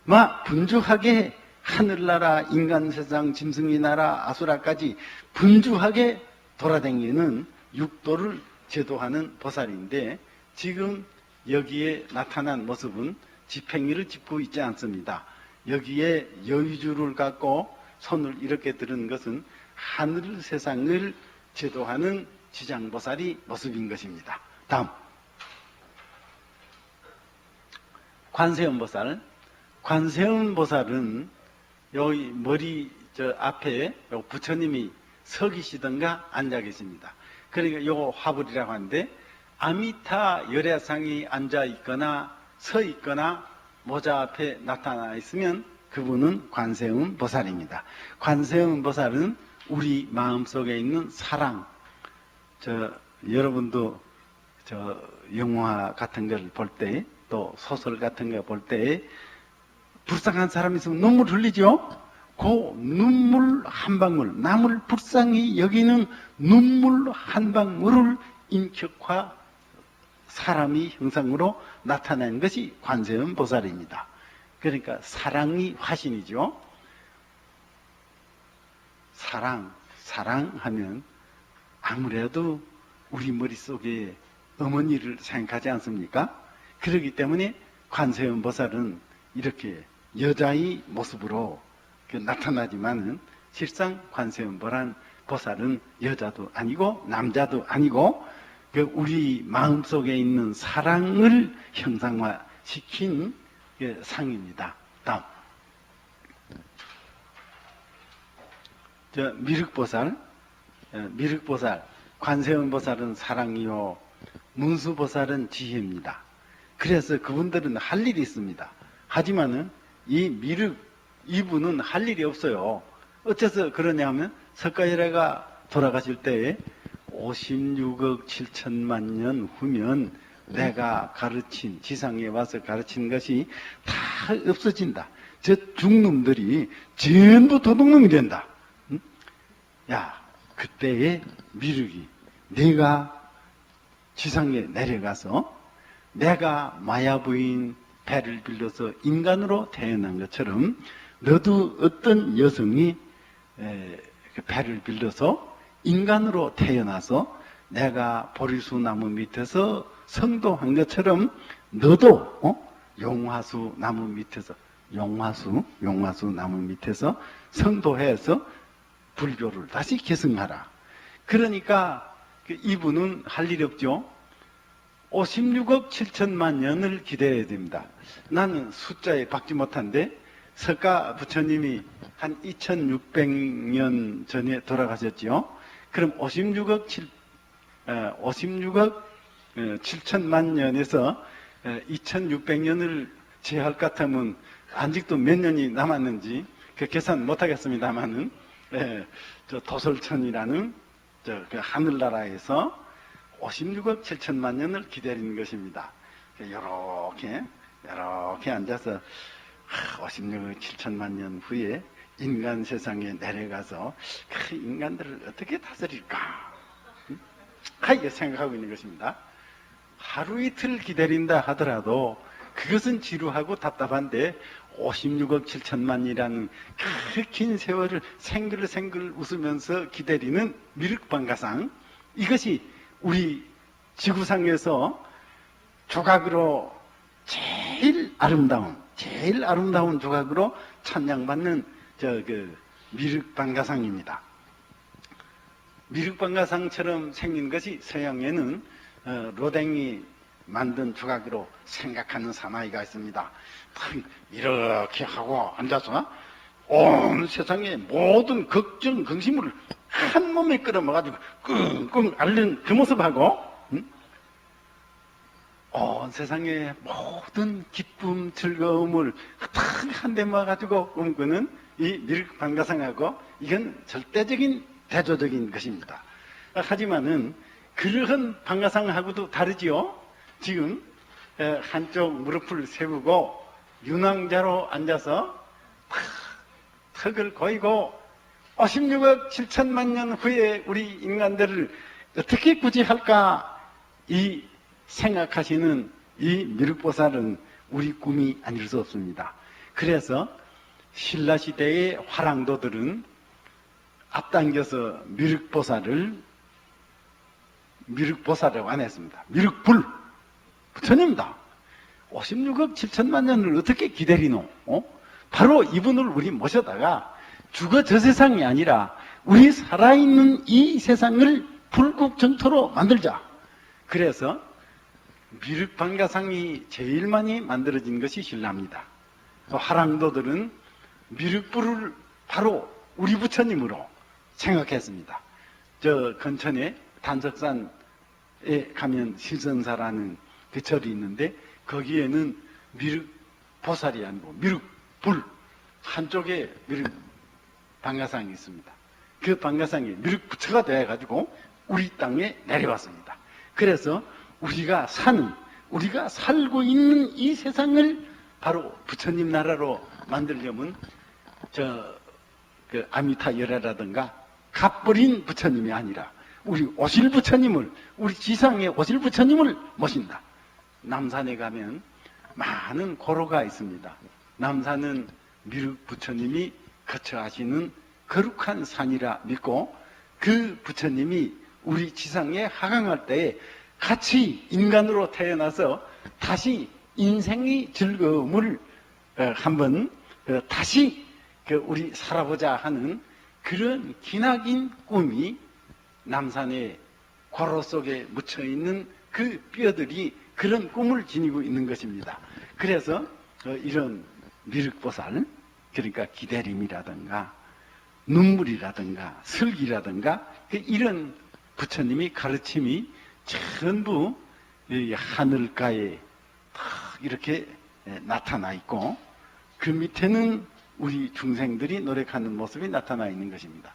막 분주하게 하늘나라, 인간세상, 짐승이나라, 아수라까지 분주하게 돌아다니는 육도를 제도하는 보살인데, 지금 여기에 나타난 모습은 지팽이를 짚고 있지 않습니다. 여기에 여의주를 갖고 손을 이렇게 들은 것은 하늘 세상을 제도하는 지장보살이 모습인 것입니다. 다음, 관세음보살. 관세음보살은 여기 머리 앞에 부처님이 서 계시던가 앉아 계십니다. 그러니까 요거 화불이라고 하는데, 아미타 열애상이 앉아 있거나 서 있거나 모자 앞에 나타나 있으면 그분은 관세음 보살입니다. 관세음 보살은 우리 마음속에 있는 사랑, 여러분도 영화 같은 걸 볼 때, 또 소설 같은 거 볼 때 불쌍한 사람이 있으면 눈물 흘리죠? 그 눈물 한 방울, 남을 불쌍히 여기는 눈물 한 방울을 인격화 사람이 형상으로 나타낸 것이 관세음 보살입니다. 그러니까 사랑이 화신이죠. 사랑하면 아무래도 우리 머릿속에 어머니를 생각하지 않습니까? 그렇기 때문에 관세음 보살은 이렇게 여자의 모습으로 나타나지만은 실상 관세음 보살은 여자도 아니고 남자도 아니고 우리 마음속에 있는 사랑을 형상화시킨 상입니다. 다음, 미륵보살. 관세음 보살은 사랑이요, 문수보살은 지혜입니다. 그래서 그분들은 할 일이 있습니다. 하지만은 이분은 할 일이 없어요. 어째서 그러냐면 석가열애가 돌아가실 때에 56억 7천만 년 후면 내가 가르친, 지상에 와서 가르친 것이 다 없어진다. 저 중놈들이 전부 도둑놈이 된다. 응? 야, 그때의 미륵이 내가 지상에 내려가서 내가 마야부인 배를 빌려서 인간으로 태어난 것처럼 너도 어떤 여성이 배를 빌려서 인간으로 태어나서 내가 보리수 나무 밑에서 성도한 것처럼 너도 용화수 나무 밑에서 용화수 나무 밑에서 성도해서 불교를 다시 계승하라. 그러니까 이분은 할 일이 없죠. 56억 7천만 년을 기다려야 됩니다. 나는 숫자에 박지 못한데 석가 부처님이 한 2600년 전에 돌아가셨죠. 그럼 56억 7천만 년에서 2600년을 제할 것 같으면 아직도 몇 년이 남았는지 그 계산 못하겠습니다만은, 저 도솔천이라는 그 하늘나라에서 56억 7천만 년을 기다리는 것입니다. 이렇게 앉아서 56억 7천만 년 후에 인간 세상에 내려가서 그 인간들을 어떻게 다스릴까? 이렇게 생각하고 있는 것입니다. 하루 이틀 기다린다 하더라도 그것은 지루하고 답답한데 56억 7천만이라는 그 긴 세월을 생글생글 웃으면서 기다리는 미륵방가상, 이것이 우리 지구상에서 조각으로 제일 아름다운 조각으로 찬양받는 미륵방가상입니다. 미륵방가상처럼 생긴 것이 서양에는 로댕이 만든 조각으로 생각하는 사나이가 있습니다. 이렇게 하고 앉아서 온 세상의 모든 걱정, 근심을 한 몸에 끌어모아가지고 끙끙 앓는 그 모습하고, 온 세상의 모든 기쁨, 즐거움을 한 대 모아가지고 꿈꾸는 이 미륵방가상하고 이건 절대적인 대조적인 것입니다. 하지만은 그러한 방가상하고도 다르지요. 지금 한쪽 무릎을 세우고 윤왕자로 앉아서 턱을 고이고 56억 7천만 년 후에 우리 인간들을 어떻게 구제할까 이 생각하시는 이 미륵보살은 우리 꿈이 아닐 수 없습니다. 그래서 신라시대의 화랑도들은 앞당겨서 미륵보살을 미륵보살이라고 안 했습니다. 미륵불 부처님이다. 56억 7천만 년을 어떻게 기다리노? 바로 이분을 우리 모셔다가 죽어 저 세상이 아니라 우리 살아있는 이 세상을 불국정토로 만들자. 그래서 미륵방가상이 제일 많이 만들어진 것이 신라입니다. 화랑도들은 미륵불을 바로 우리 부처님으로 생각했습니다. 저 근천에 단석산에 가면 실선사라는 그 절이 있는데 거기에는 미륵보살이 아니고 미륵불 한쪽에 미륵방가상이 있습니다. 그 방가상이 미륵부처가 되어가지고 우리 땅에 내려왔습니다. 그래서 우리가 살고 있는 이 세상을 바로 부처님 나라로 만들려면 그 아미타 열애라든가 값버린 부처님이 아니라 우리 오실 부처님을, 우리 지상에 오실 부처님을 모신다. 남산에 가면 많은 고로가 있습니다. 남산은 미륵 부처님이 거처하시는 거룩한 산이라 믿고 그 부처님이 우리 지상에 하강할 때에 같이 인간으로 태어나서 다시 인생의 즐거움을 한번 다시 우리 살아보자 하는 그런 기나긴 꿈이 남산의 고로 속에 묻혀있는 그 뼈들이 그런 꿈을 지니고 있는 것입니다. 그래서 이런 미륵보살, 그러니까 기대림이라든가 눈물이라든가 슬기라든가 이런 부처님이 가르침이 전부 하늘가에 이렇게 나타나 있고 그 밑에는 우리 중생들이 노력하는 모습이 나타나 있는 것입니다.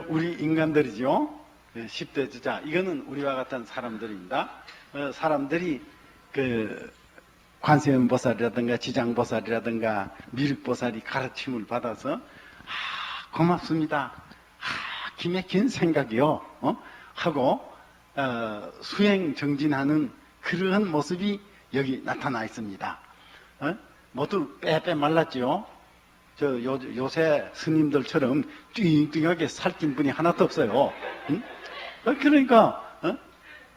우리 인간들이죠. 10대 주자. 이거는 우리와 같은 사람들입니다. 사람들이 관세음보살이라든가 지장보살이라든가 미륵보살이 가르침을 받아서 고맙습니다. 기맥힌 생각이요. 하고 수행 정진하는 그러한 모습이 여기 나타나 있습니다. 모두 빼빼 말랐죠. 요새 스님들처럼 띵띵하게 살찐 분이 하나도 없어요. 응? 그러니까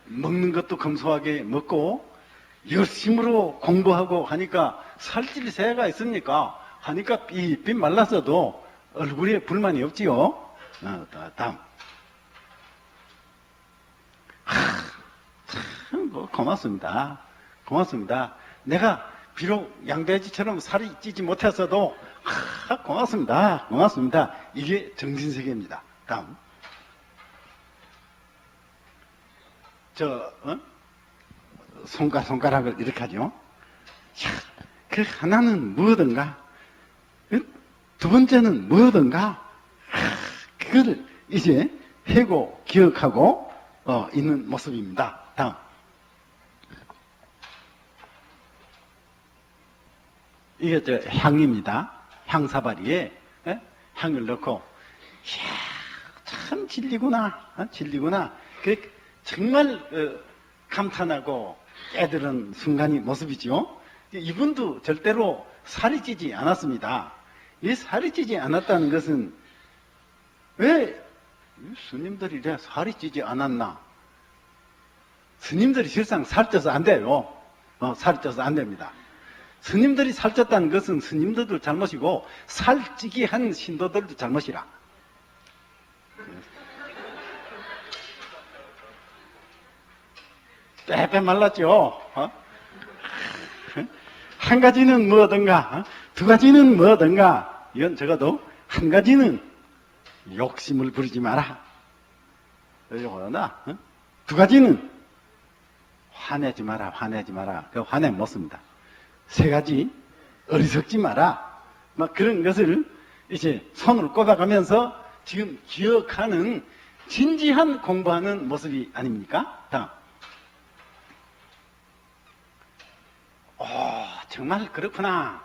먹는 것도 검소하게 먹고 열심으로 공부하고 하니까 살찔 새가 있습니까? 하니까 삐삐 말랐어도 얼굴에 불만이 없지요. 다음. 참 고맙습니다. 고맙습니다. 내가 비록 양돼지처럼 살이 찌지 못했어도 고맙습니다. 고맙습니다. 이게 정신세계입니다. 다음. 손가락을 이렇게 하죠. 자, 그 하나는 무엇인가? 두 번째는 무엇인가? 그걸 이제 해고 기억하고 있는 모습입니다. 다음. 이게 향입니다. 향사바리에 향을 넣고 참 진리구나. 진리구나. 정말 감탄하고 깨달은 순간이 모습이죠. 이분도 절대로 살이 찌지 않았습니다. 이 살이 찌지 않았다는 것은 왜 스님들이 이래 살이 찌지 않았나? 스님들이 실상 살쪄서 안 돼요. 살쪄서 안 됩니다. 스님들이 살쪘다는 것은 스님들도 잘못이고 살찌게 한 신도들도 잘못이라. 빼빼 말랐죠. 한 가지는 뭐든가, 두 가지는 뭐든가, 이건 적어도 한 가지는 욕심을 부리지 마라. 요거나 두 가지는 화내지 마라. 화내지 마라. 그 화내 못 씁니다. 세 가지 어리석지 마라. 막 그런 것을 이제 손을 꼽아가면서 지금 기억하는 진지한 공부하는 모습이 아닙니까? 다음. 정말 그렇구나.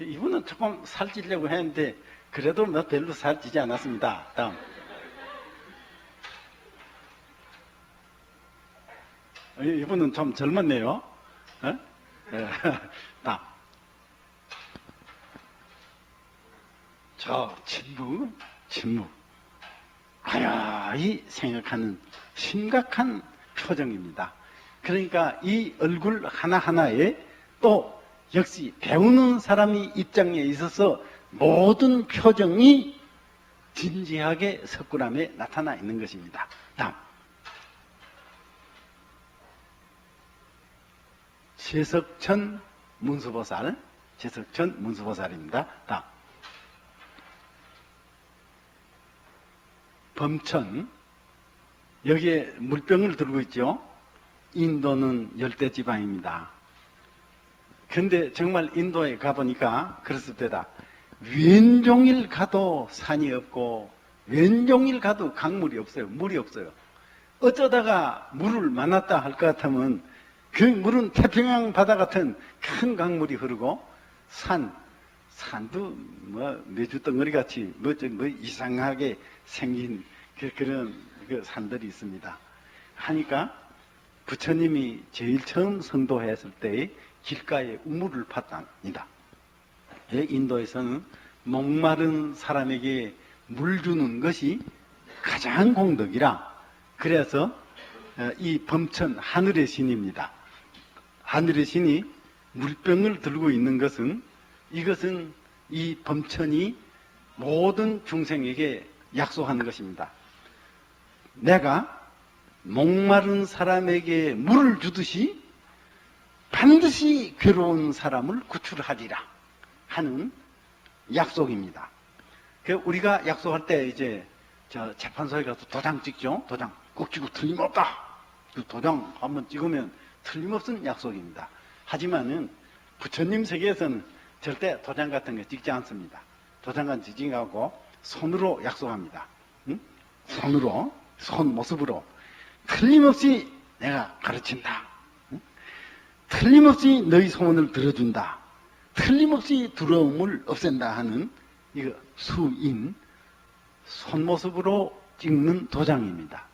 이분은 조금 살찌려고 했는데 그래도 뭐 별로 살찌지 않았습니다. 다음. 이분은 좀 젊었네요. 어? 예. 다음. 침묵. 가야히 생각하는 심각한 표정입니다. 그러니까 이 얼굴 하나하나에 또 역시 배우는 사람이 입장에 있어서 모든 표정이 진지하게 석굴암에 나타나 있는 것입니다. 다음. 최석천 문수보살입니다. 다음. 범천, 여기에 물병을 들고 있죠. 인도는 열대지방입니다. 근데 정말 인도에 가보니까 그랬을 때다. 왼종일 가도 산이 없고 왼종일 가도 강물이 없어요. 물이 없어요. 어쩌다가 물을 만났다 할 것 같으면 그 물은 태평양 바다 같은 큰 강물이 흐르고 산도 뭐 메주 덩어리 같이 뭐 이상하게 생긴 그런 산들이 있습니다. 하니까 부처님이 제일 처음 성도했을 때 길가에 우물을 팠답니다. 인도에서는 목마른 사람에게 물 주는 것이 가장 공덕이라 그래서 이 범천 하늘의 신입니다. 하늘의 신이 물병을 들고 있는 것은 이것은 이 범천이 모든 중생에게 약속하는 것입니다. 내가 목마른 사람에게 물을 주듯이 반드시 괴로운 사람을 구출하리라 하는 약속입니다. 우리가 약속할 때 이제 재판소에 가서 도장 찍죠. 도장 꼭 찍고 틀림없다. 그 도장 한번 찍으면 틀림없은 약속입니다. 하지만은 부처님 세계에서는 절대 도장 같은 거 찍지 않습니다. 도장 같은 거 찍지 않고 손으로 약속합니다. 응? 손 모습으로 틀림없이 내가 가르친다. 응? 틀림없이 너희 소원을 들어준다. 틀림없이 두려움을 없앤다 하는 이거 수인 손 모습으로 찍는 도장입니다.